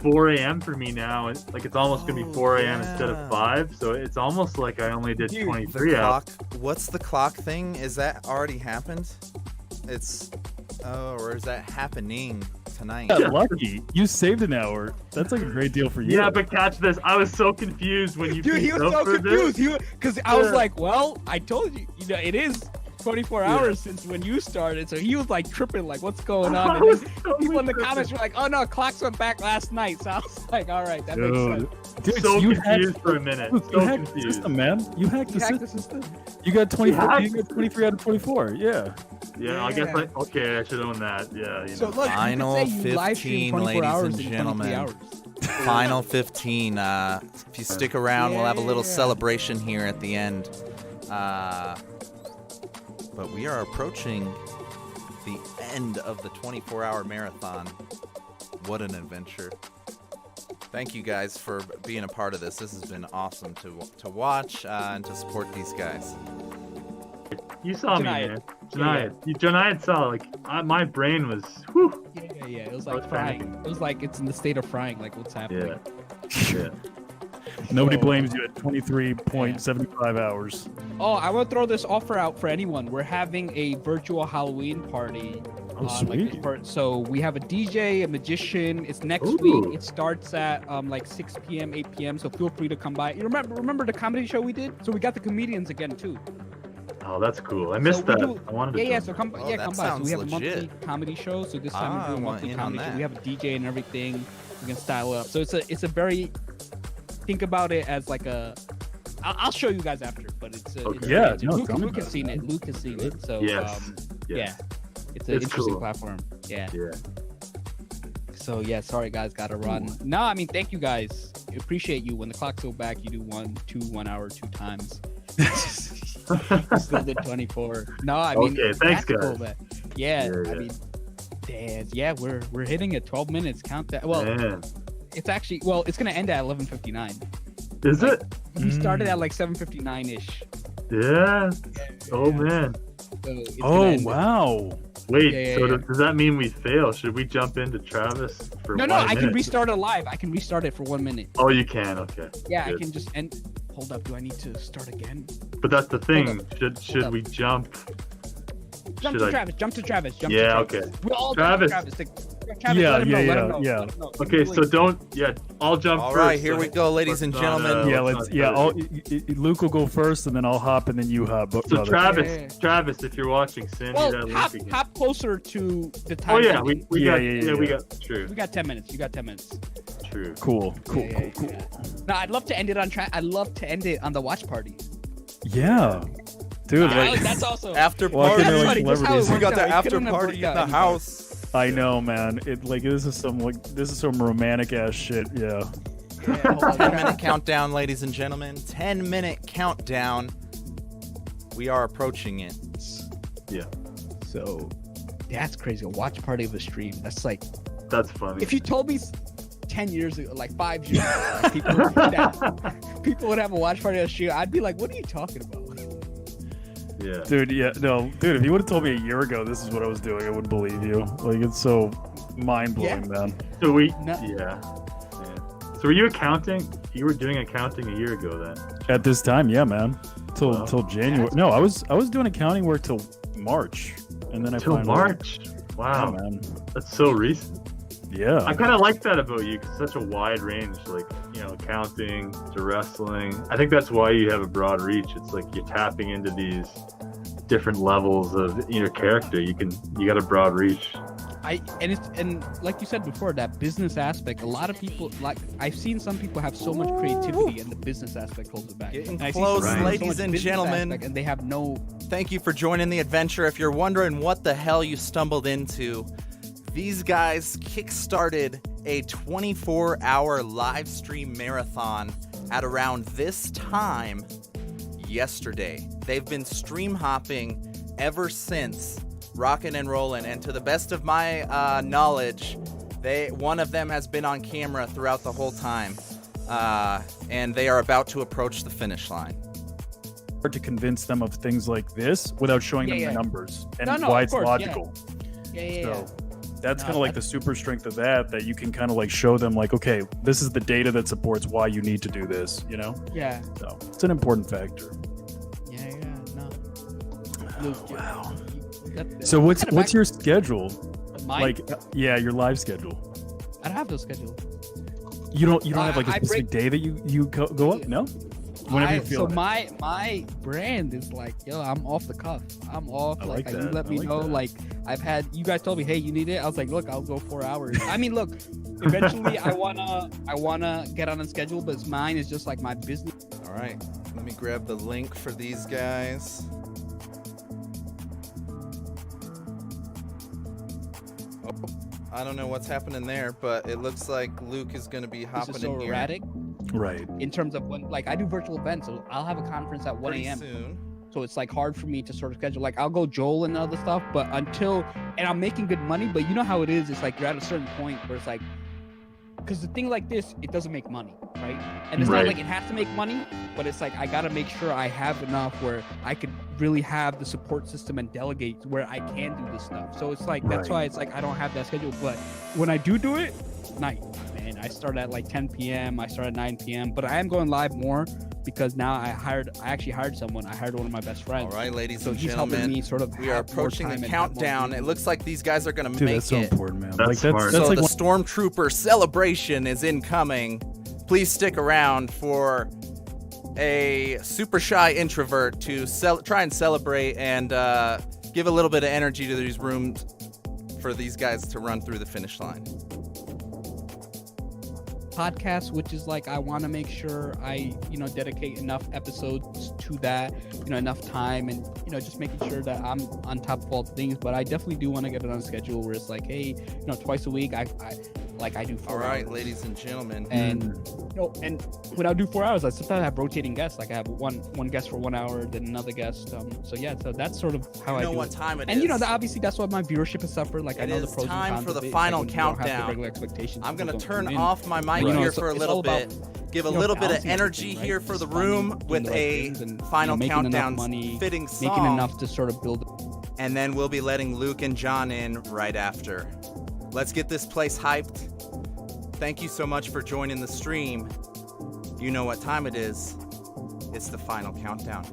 4 a.m. for me now. Like it's almost gonna be 4 a.m. instead of 5. So it's almost like I only did 23 hours. What's the clock thing? Is that already happened? Or is that happening tonight? Yeah, lucky. You saved an hour. That's like a great deal for you. Yeah, but catch this. I was so confused when you. Dude, he was so confused. Because I was like, well, I told you, it is 24 hours since when you started. So he was like tripping, like, what's going on? And then people in the comments were like, oh no, clocks went back last night. So I was like, all right, that makes sense. Dude, so confused for a minute. Luke, so you hacked confused. the system, man. You hacked the system. You got 23 out of 24. Yeah. Yeah, I guess okay, I should own that. Yeah. So look, Final you could say you live stream 15, 24 hours ladies and in 23 gentlemen. hours. Final 15. If you stick around, we'll have a little celebration here at the end. But we are approaching the end of the 24-hour marathon. What an adventure. Thank you guys for being a part of this. This has been awesome to watch and to support these guys. You saw Jonaed. me, man. Jonaed saw, like, my brain was, whew. Yeah. It was like frying. It was like it's in the state of frying, like what's happening. Yeah. Nobody blames you at 23.75 hours. Oh, I will throw this offer out for anyone. We're having a virtual Halloween party. Oh, sweet. So we have a DJ, a magician. It's next Ooh. week. It starts at like 6 p.m., 8 p.m. So feel free to come by. You remember the comedy show we did? So we got the comedians again too. Oh, that's cool. I missed that. I wanted to. Yeah. So come by. Oh, that Come by. So sounds we have legit. a monthly comedy show. So this time we're doing a monthly in on comedy show. that. We have a DJ and everything. We can style it up. So it's a very. Think about it as like a. I'll show you guys after, but it's Okay. Yeah, it's, no, Luke tell me has about seen it. Luke has seen it. So Yes. yeah, it's an It's interesting cool. platform. Yeah. Yeah. So yeah, sorry guys, gotta run. No, I mean thank you guys. I appreciate you. When the clocks go back, you do 1 hour 2 times. Still did 24. No, I mean Okay, thanks, that's cool, guys. man. Yeah, Yeah. I mean, damn, we're hitting it. 12 minutes. Count that. Well, Man. it's actually it's gonna end at 11:59. Is it? We started at like 7:59 ish. Yeah. Oh, man. So it's gonna Oh, end at- wow. Wait, Yeah, so yeah. Does that mean we fail? Should we jump into Travis for No, 1 I can minute? restart it live. I can restart it for 1 minute. Oh, you can. Okay. Yeah, Good. I can just end. Hold up. Do I need to start again? But that's the thing. Hold Should up. we jump? Jump Should to I- Travis. Jump to Travis. Jump Yeah, to Travis. okay. We'll all Travis. jump to Travis. Travis, Yeah, let him know, yeah, let him know, yeah. let him know. Okay, so don't. Yeah, I'll jump All first. right, here so we go, ladies and let's not, gentlemen. Yeah, let's let's. not Yeah, try Luke will go first, and then I'll hop, and then you hop. So brother. Travis, Travis, if you're watching, send me Well, that hop, link again. hop closer to the time. Oh yeah, limit. we Yeah, got yeah, we yeah. got true. We got 10 minutes. You got 10 minutes. True. Cool. Yeah. No, I'd love to end it on I'd love to end it on the watch party. Yeah, dude. Like, That's also After Well, I party. think they're like funny, just how it celebrities. We worked got out. the It after couldn't have party worked in out the any better. house. I know, man. This is some romantic ass shit. Yeah. Yeah, hold on, 10-minute countdown, ladies and gentlemen. 10-minute countdown. We are approaching it. Yeah, So that's crazy. A watch party of a stream. That's like that's funny. if you told me 10 years ago, like 5 years ago, like, people would have a watch party of a stream, I'd be like, what are you talking about? Yeah. Dude, yeah, no, dude. If you would have told me a year ago this is what I was doing, I wouldn't believe you. Like, it's so mind blowing, man. So we. No. Yeah. So were you accounting? You were doing accounting a year ago then. At this time, yeah, man. Wow. Till January. No, I was doing accounting work till March, and then I Till finally, March. Wow, Yeah, man. that's so recent. Yeah. I kind of like that about you, 'cause such a wide range, like, accounting to wrestling. I think that's why you have a broad reach. It's like you're tapping into these different levels of your character. You got a broad reach. And like you said before, that business aspect, a lot of people, like I've seen some people have so much creativity and the business aspect holds it back. Getting And I see close, some people have so ladies much and business gentlemen. aspect and they have no. Thank you for joining the adventure. If you're wondering what the hell you stumbled into, these guys kickstarted a 24-hour live stream marathon at around this time yesterday. They've been stream hopping ever since, rocking and rolling, and to the best of my knowledge, one of them has been on camera throughout the whole time. and they are about to approach the finish line. Hard to convince them of things like this without showing them the numbers and why it's logical. So that's kind of like the super strength of that you can kind of like show them like, okay, this is the data that supports why you need to do this, you know? Yeah. So it's an important factor. Wow. So what's your schedule? Mine? Like, your live schedule. I don't have no schedule. You don't have like a specific day that you go up? No. Whenever you feel. So my brand is like, yo, I'm off the cuff. I'm off. I like that. You let me know. That. Like I've had you guys told me, hey, you need it. I was like, look, I'll go 4 hours. I mean, look, eventually I wanna get on a schedule, but mine is just like my business. All right, let me grab the link for these guys. Oh, I don't know what's happening there, but it looks like Luke is going to be hopping so in here. Erratic. Right. In terms of when, like, I do virtual events, so I'll have a conference at 1 a.m. soon. So it's like hard for me to sort of schedule. Like I'll go Joel and other stuff, but and I'm making good money, but you know how it is. It's like you're at a certain point where it's like, because the thing like this, it doesn't make money, right? And it's not like it has to make money, but it's like I gotta make sure I have enough where I could really have the support system and delegate where I can do this stuff. So it's like that's why it's like I don't have that schedule. But when I do it, night, man. I start at like 10 p.m. I start at 9 p.m. But I am going live more because now I actually hired someone. I hired one of my best friends. All right, ladies and he's gentlemen, helping me sort of we are approaching the countdown. It looks like these guys are going to make that's so it. important, man. That's smart. So like the Stormtrooper celebration is incoming. Please stick around for a super shy introvert to try and celebrate and give a little bit of energy to these rooms for these guys to run through the finish line. Podcast, which is like I want to make sure I dedicate enough episodes to that, enough time, and just making sure that I'm on top of all the things. But I definitely do want to get it on a schedule where it's like, hey, twice a week I do 4 hours. All right, ladies and gentlemen, and and when I do 4 hours, I sometimes have rotating guests. Like I have one guest for 1 hour, then another guest. So that's sort of how I do what it. time it and is. obviously that's what my viewership has suffered. Like I know the pros and cons. It is time for the of it. final Like, when you don't have the countdown. regular expectations, I'm people gonna don't turn tune in. off my mic But, here so for a it's little all bit. about, Give a little bit of balancing energy everything, here right? for the Just room finding with the right a things and, final making enough countdown money, fitting song. making enough to sort of build. And then we'll be letting Luke and John in right after. Let's get this place hyped. Thank you so much for joining the stream. You know what time it is. It's the final countdown.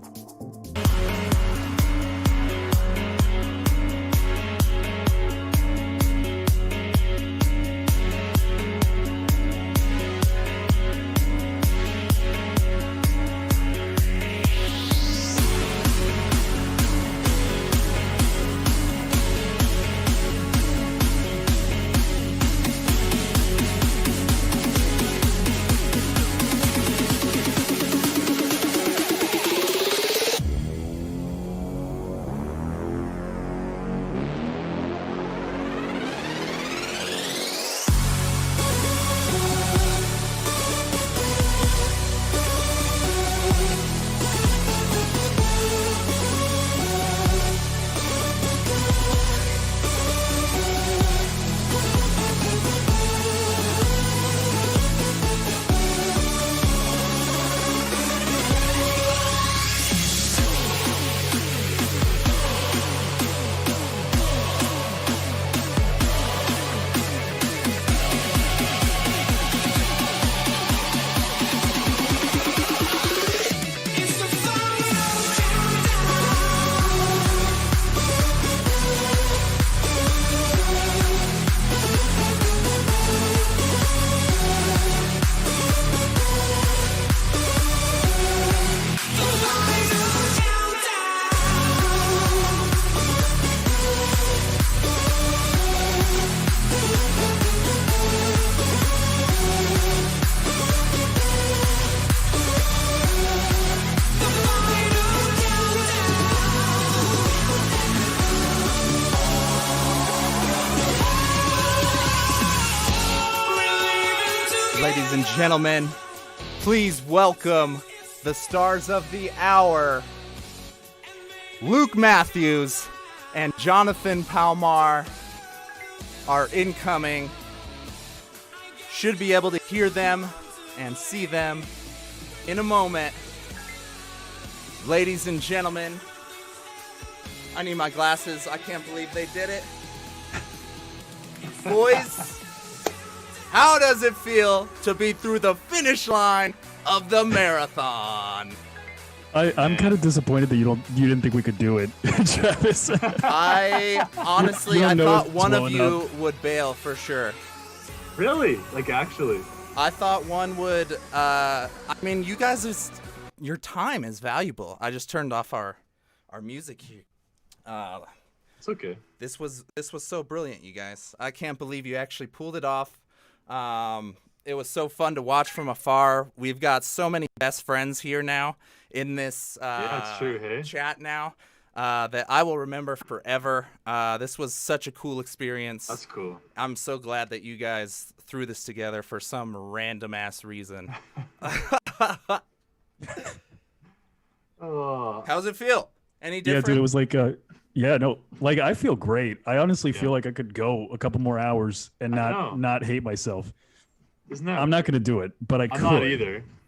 Ladies and gentlemen, please welcome the stars of the hour, Luke Matthews and Jonathan Palmar are incoming. Should be able to hear them and see them in a moment. Ladies and gentlemen, I need my glasses. I can't believe they did it. Boys, how does it feel to be through the finish line of the marathon? I'm kind of disappointed that you didn't think we could do it, Travis. I honestly, I know thought it's one of blowing you up. would bail for sure. Really? Like, actually? I thought one would. I mean, you guys, your time is valuable. I just turned off our music here. It's okay. This was so brilliant, you guys. I can't believe you actually pulled it off. It was so fun to watch from afar. We've got so many best friends here now in this Yeah, it's true, hey? chat now that I will remember forever. This was such a cool experience. That's cool. I'm so glad that you guys threw this together for some random ass reason. Oh. How's it feel? Any Yeah, different? dude, it was like like I feel great. I honestly feel like I could go a couple more hours and not hate myself. Isn't that? I'm not gonna do it, but I could.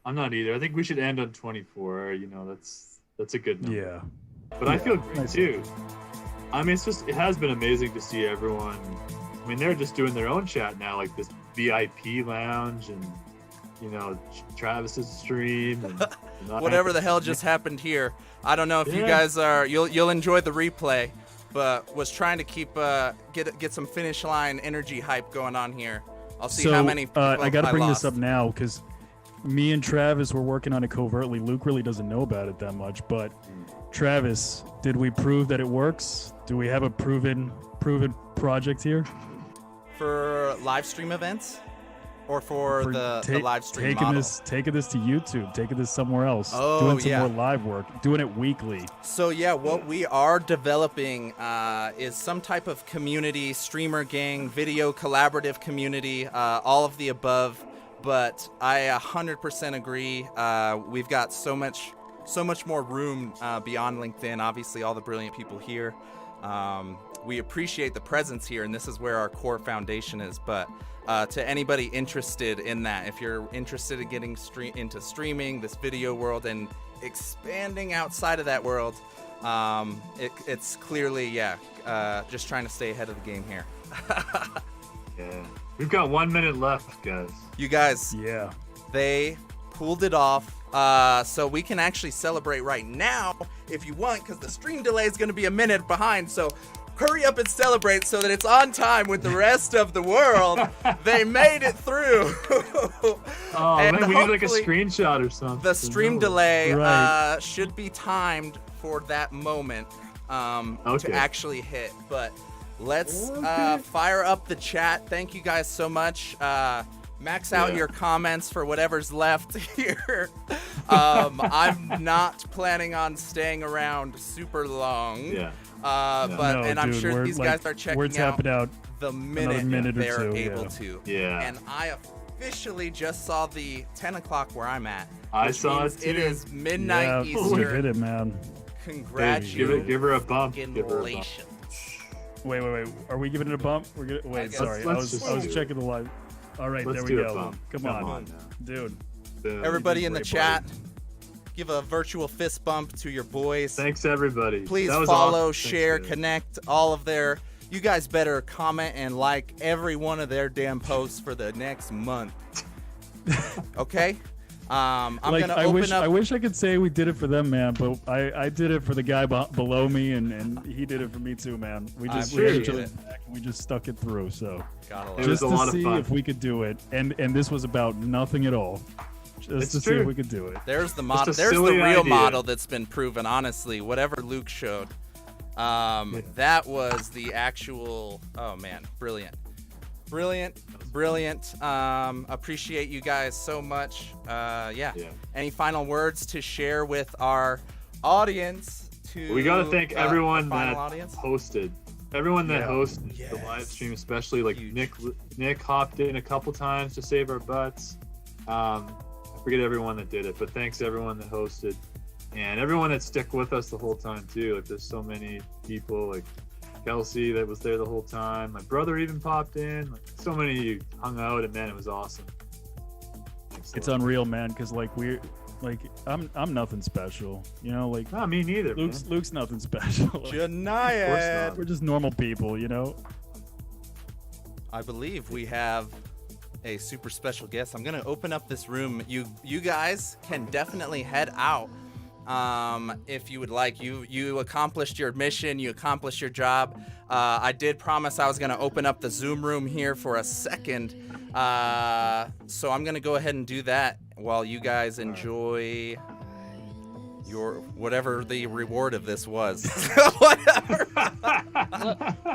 I'm not either. I think we should end on 24. You know, that's a good number. Yeah. But I feel great too. I mean, it has been amazing to see everyone. I mean, they're just doing their own chat now, like this VIP lounge and, you know, Travis's stream and whatever the hell just happened here. I don't know if you guys are. You'll enjoy the replay, but was trying to keep get some finish line energy hype going on here. I'll see how many. I got to bring lost. this up now because me and Travis were working on it covertly. Luke really doesn't know about it that much, but Travis, did we prove that it works? Do we have a proven project here? For live stream events, or for the live stream taking model? taking this to YouTube, taking this somewhere else, Oh, doing some yeah. more live work, doing it weekly. So yeah, what we are developing is some type of community, streamer gang, video collaborative community, all of the above. But I 100% agree. We've got so much more room beyond LinkedIn. Obviously, all the brilliant people here. We appreciate the presence here, and this is where our core foundation is. But to anybody interested in that, if you're interested in getting into streaming, this video world, and expanding outside of that world, it's clearly, just trying to stay ahead of the game here. Yeah. We've got 1 minute left, guys. You guys, Yeah. they pulled it off. So we can actually celebrate right now if you want, because the stream delay is going to be a minute behind. So hurry up and celebrate so that it's on time with the rest of the world. They made it through. Oh, And man, we need like a hopefully screenshot or something. The stream No. delay Right. should be timed for that moment to Okay. actually hit. But let's fire up the chat. Thank you guys so much. Max out your comments for whatever's left here. I'm not planning on staying around super long. Yeah. But No, and I'm dude, sure we're, these like, guys are checking we're out tapping out the minute minute or they're two, able yeah. to. Yeah. And I officially just saw the 10 o'clock where I'm at. I which saw means it too. It is midnight Yeah, Eastern. we did it, man. Congratulations. Give her a bump. Give her a bump. Wait. Are we giving it a bump? Wait, guess- sorry. let's I was just- checking the live. All right, Let's there we do a go. bump. Come Come on, on now. dude. Everybody in the Great chat, buddy. give a virtual fist bump to your boys. Thanks, everybody. Please That was follow, awesome. share, Thanks, connect, all of their. You guys better comment and like every one of their damn posts for the next month. Okay? I'm Like, gonna I open wish up. I wish I could say we did it for them, man, but I did it for the guy below me, and he did it for me too, man. We I just appreciate it. we just stuck it through. So Gotta love It it. was just a to lot of see fun. if we could do it, and this was about nothing at all. Just It's to see true. if we could do it. There's the Just model. a There's the silly real idea. model that's been proven. Honestly, whatever Luke showed, that was the actual. Oh man, brilliant. Appreciate you guys so much. Yeah. Any final words to share with our audience? We gotta thank everyone our that final audience. hosted. Everyone that Yeah. hosted the Yes. live stream, especially like Huge. Nick hopped in a couple times to save our butts. I forget everyone that did it, but thanks everyone that hosted and everyone that stuck with us the whole time too. Like there's so many people, like Kelsey that was there the whole time. My brother even popped in. Like so many of you hung out, and man, it was awesome. It's unreal, man. Because like I'm nothing special. You know, like Not me neither. Luke's nothing special. Jonaed. We're just normal people, you know. I believe we have a super special guest. I'm gonna open up this room. You guys can definitely head out if you would like. You accomplished your mission. You accomplished your job. I did promise I was gonna open up the Zoom room here for a second. So I'm gonna go ahead and do that while you guys enjoy your whatever the reward of this was. Whatever.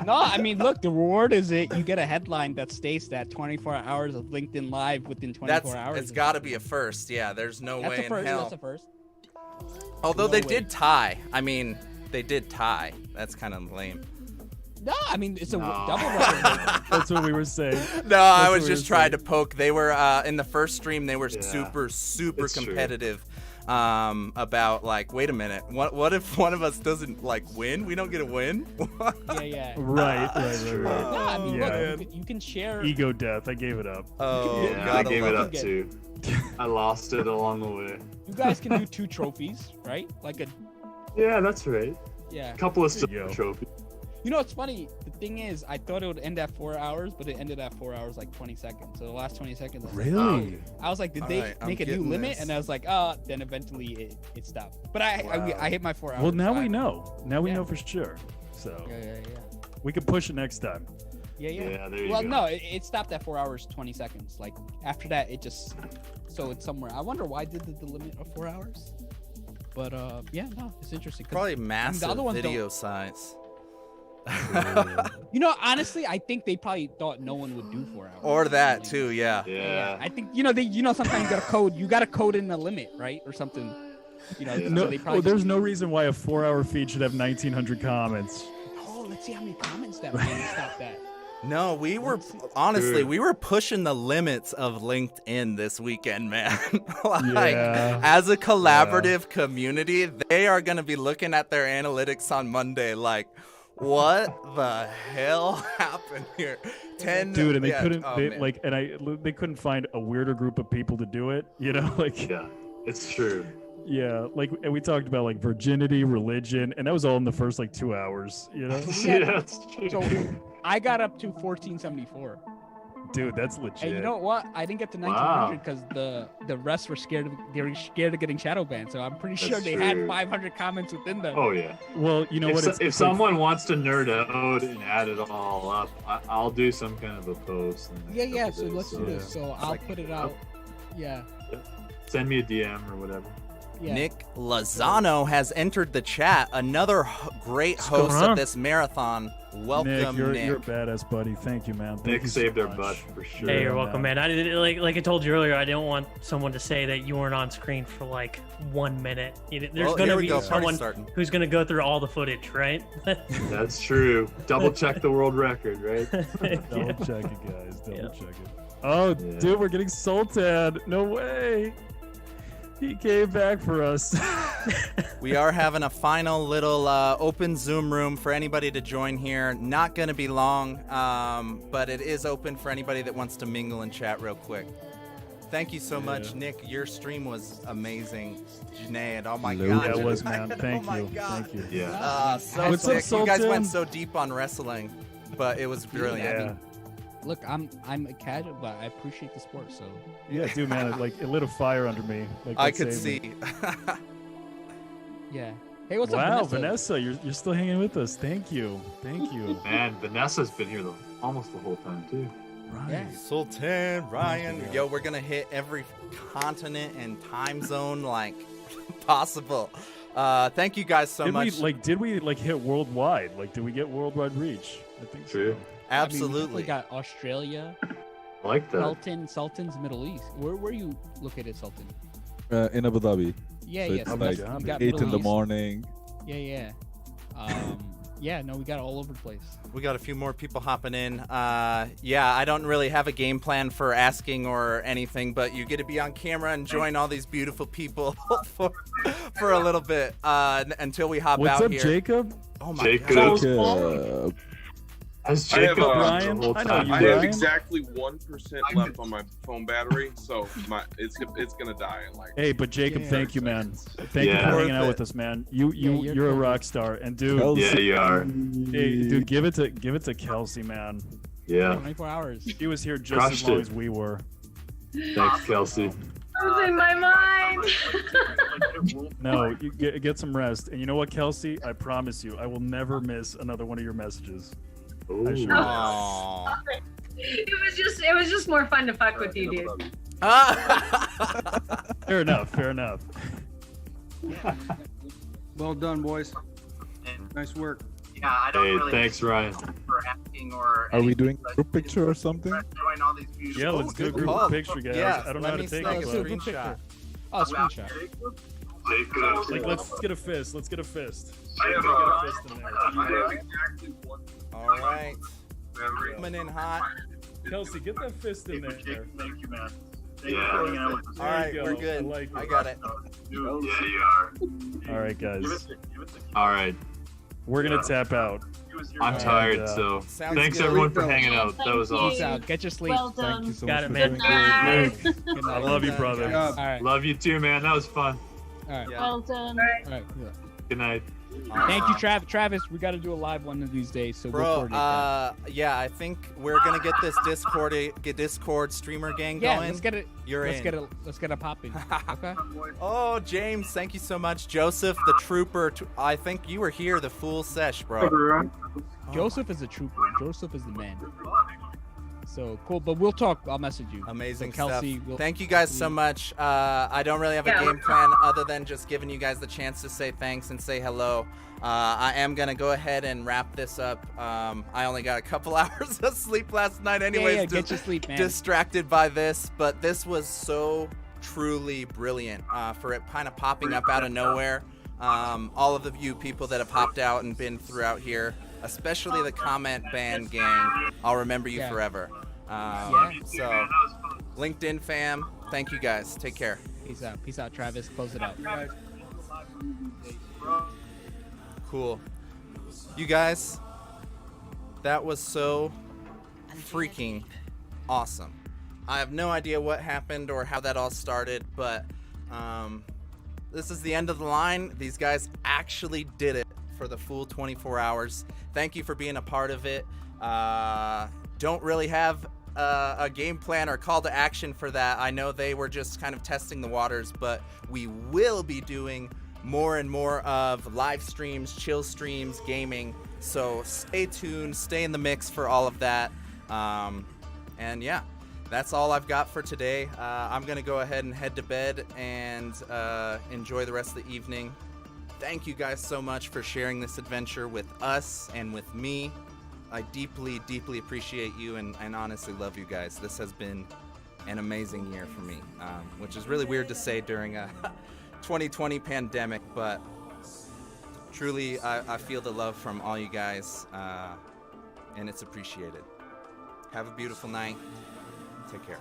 No, I mean, look, the reward is you get a headline that states that 24 hours of LinkedIn Live within 24 hours. It's got to be a first. Yeah, there's no way in hell. That's a first. Although they did tie. I mean, they did tie. That's kind of lame. No, I mean, it's a double record. That's what we were saying. No, I was just trying to poke. They were in the first stream. They were super it's competitive. About like, wait a minute, what if one of us doesn't like win? We don't get a win. Yeah. Right. No, I mean, Yeah. look, you can share. Ego death. I gave it up. Oh, Yeah, I gave it up it. too. I lost it along the way. You guys can do 2 trophies, right? Like a Yeah, that's right. yeah. A couple of There you go. trophies. You know, it's funny. The thing is, I thought it would end at 4 hours, but it ended at 4 hours like 20 seconds. So the last 20 seconds. I was like, did they Alright, I'm make a new getting limit? this. And I was like, then eventually it stopped. But I hit my 4 hours. Well, now we fine. know. Now we Yeah. know for sure. So Yeah. we can push it next time. Yeah. There you Well, go. no, it stopped at 4 hours 20 seconds. Like after that, it just so it's somewhere. I wonder why did the limit of 4 hours? But yeah, no, it's interesting. 'cause, Probably massive other ones video size. you know, honestly, I think they probably thought no one would do 4 hours. Or that too, yeah. Yeah. I think sometimes you got to code in a limit, right, or something. You know, Yeah. so No, they probably there's just- no reason why a 4-hour feed should have 1,900 comments. Oh, let's see how many comments that really stopped that. No, we were honestly we were pushing the limits of LinkedIn this weekend, man. Like Yeah. as a collaborative community, they are gonna be looking at their analytics on Monday like, what the hell happened here? 10 Dude, and they yeah, couldn't oh, they, man. like, and they couldn't find a weirder group of people to do it. You know, like Yeah, it's true. yeah, like, and we talked about like virginity, religion, and that was all in the first like 2 hours. You know, Yeah, it's true. So I got up to 1474. dude, that's legit. And you know what? I didn't get to 1900 because the rest were scared. They were scared of getting shadow banned. So I'm pretty sure That's they true. had 500 comments within them. Oh yeah. Well, you know If, what? so- It's if it's like- someone wants to nerd out and add it all up, I'll do some kind of a post. in the next Yeah. couple So days, let's do this. So I'll like, put it out. Yeah. Send me a DM or whatever. Yeah. Nick Lozano has entered the chat. Another great host going of on? this marathon. Welcome, Nick, you're a badass, buddy. Thank you, man. Thank Nick you so saved our much. butt for sure. Hey, you're Yeah, welcome, man. I did, like I told you earlier, I didn't want someone to say that you weren't on screen for like 1 minute. There's Well, gonna here we be go. Party's someone starting. who's gonna go through all the footage, right? That's true. Double check the world record, right? Double check it, guys. Double Yeah. check it. Oh, Yeah. dude, we're getting Sultan. No way. He came back for us. We are having a final little open Zoom room for anybody to join here. Not going to be long, but it is open for anybody that wants to mingle and chat real quick. Thank you so much, Nick. Your stream was amazing. Jonaed, oh my God. Yeah, it was, Jonaed, man. Thank oh my you. God. Thank you. Yeah. So What's up, sick. You guys Sultan? went so deep on wrestling, but it was brilliant. Yeah. Look, I'm a casual, but I appreciate the sport. So Yeah, dude, man, it lit a fire under me. Like, I that could saved me. see. yeah. Hey, what's Wow, up, Vanessa? you're still hanging with us. Thank you. Thank you. Man, Vanessa's been here almost the whole time too. Right. Yeah. Sultan, Ryan. Yo, we're going to hit every continent and time zone like possible. Thank you guys so much. Did we hit worldwide? Like, did we get worldwide reach? I think True. so. Absolutely. We got Australia, I like that. Sultan's Middle East. Where you located, Sultan? In Abu Dhabi. Yeah, So yeah. it's So like we got 8 Middle in the East. morning. Yeah. Yeah, no, we got all over the place. We got a few more people hopping in. Yeah, I don't really have a game plan for asking or anything, but you get to be on camera and join all these beautiful people for a little bit until we hop What's out up, here. Jacob? Oh my Jacob. God. Jacob. Has I have, Jacob Brian? the whole I know time? you, I Brian. have exactly 1% left on my phone battery, so it's gonna die in like. Hey, but Jacob, thank you, man. Thank you Yeah. for hanging Worth out it. with us, man. You're you're a cool. rock star, and dude, Kelsey. Yeah, you are. hey, dude, give it to Kelsey, man. Yeah. 24 hours. She was here just Crushed as long it. as we were. Thanks, Kelsey. Losing my mind. No, you get some rest. And you know what, Kelsey? I promise you, I will never miss another one of your messages. I sure will. Aww. It was just more fun to fuck with you, dude. Fair enough. Fair enough. Well done, boys. Nice work. Yeah, I don't Hey, really thanks, Ryan. for asking or Are we doing anything, a group picture or something? but showing all these beautiful Yeah, let's do a good group call. picture, guys. Yeah, I don't know let how me to take snag it, a but screenshot. Oh, screenshot. like let's get a fist. Let's get a fist. I have, Get a fist in there. I have exactly one. All right. Coming in hot. Kelsey, get that fist in there. Thank you, man. Thank Yeah. you for hanging out with us. All right, you we're go. good. I like I it. got it. Yeah, you are. All right, guys. All right. We're gonna tap out. I'm And, tired, uh, so Sounds thanks good. everyone for hanging out. That was Thank awesome. Peace out. Get your sleep. Well Thank done. you so Got much it, for man. doing Night. Luke, Good night. I love you, brother. Good job. All right. Love you too, man. That was fun. All right. Yeah. Well done. All right. Yeah. Good night. Thank you, Travis. We got to do a live one of these days, so we'll Bro, coordinate that. yeah, I think we're gonna get this Discord streamer gang Yeah, going. let's get it. You're let's in. get it popping. Okay. Oh, James, thank you so much. Joseph, the trooper. I think you were here the full sesh, bro. Oh, Joseph is a trooper. Joseph is the man. So cool, but we'll talk. I'll message you. amazing So, Kelsey, stuff. we'll- Thank you guys so much. I don't really have a Yeah. game plan other than just giving you guys the chance to say thanks and say hello. I am gonna go ahead and wrap this up. I only got a couple hours of sleep last night, anyways. Yeah, get your sleep, man. Distracted by this, but this was so truly brilliant for it kind of popping up out of nowhere. All of the you people that have hopped out and been throughout here, especially the comment band gang, I'll remember you Yeah. forever. So, LinkedIn fam, thank you guys. Take care. Peace out, Travis. Close it out. Cool. You guys, that was so freaking awesome. I have no idea what happened or how that all started, but this is the end of the line. These guys actually did it for the full 24 hours. Thank you for being a part of it. Don't really have a game plan or call to action for that. I know they were just kind of testing the waters, but we will be doing more and more of live streams, chill streams, gaming. So stay tuned, stay in the mix for all of that. And yeah, that's all I've got for today. I'm gonna go ahead and head to bed and enjoy the rest of the evening. Thank you guys so much for sharing this adventure with us and with me. I deeply, deeply appreciate you and honestly love you guys. This has been an amazing year for me, which is really weird to say during a 2020 pandemic, but truly I feel the love from all you guys, and it's appreciated. Have a beautiful night. Take care.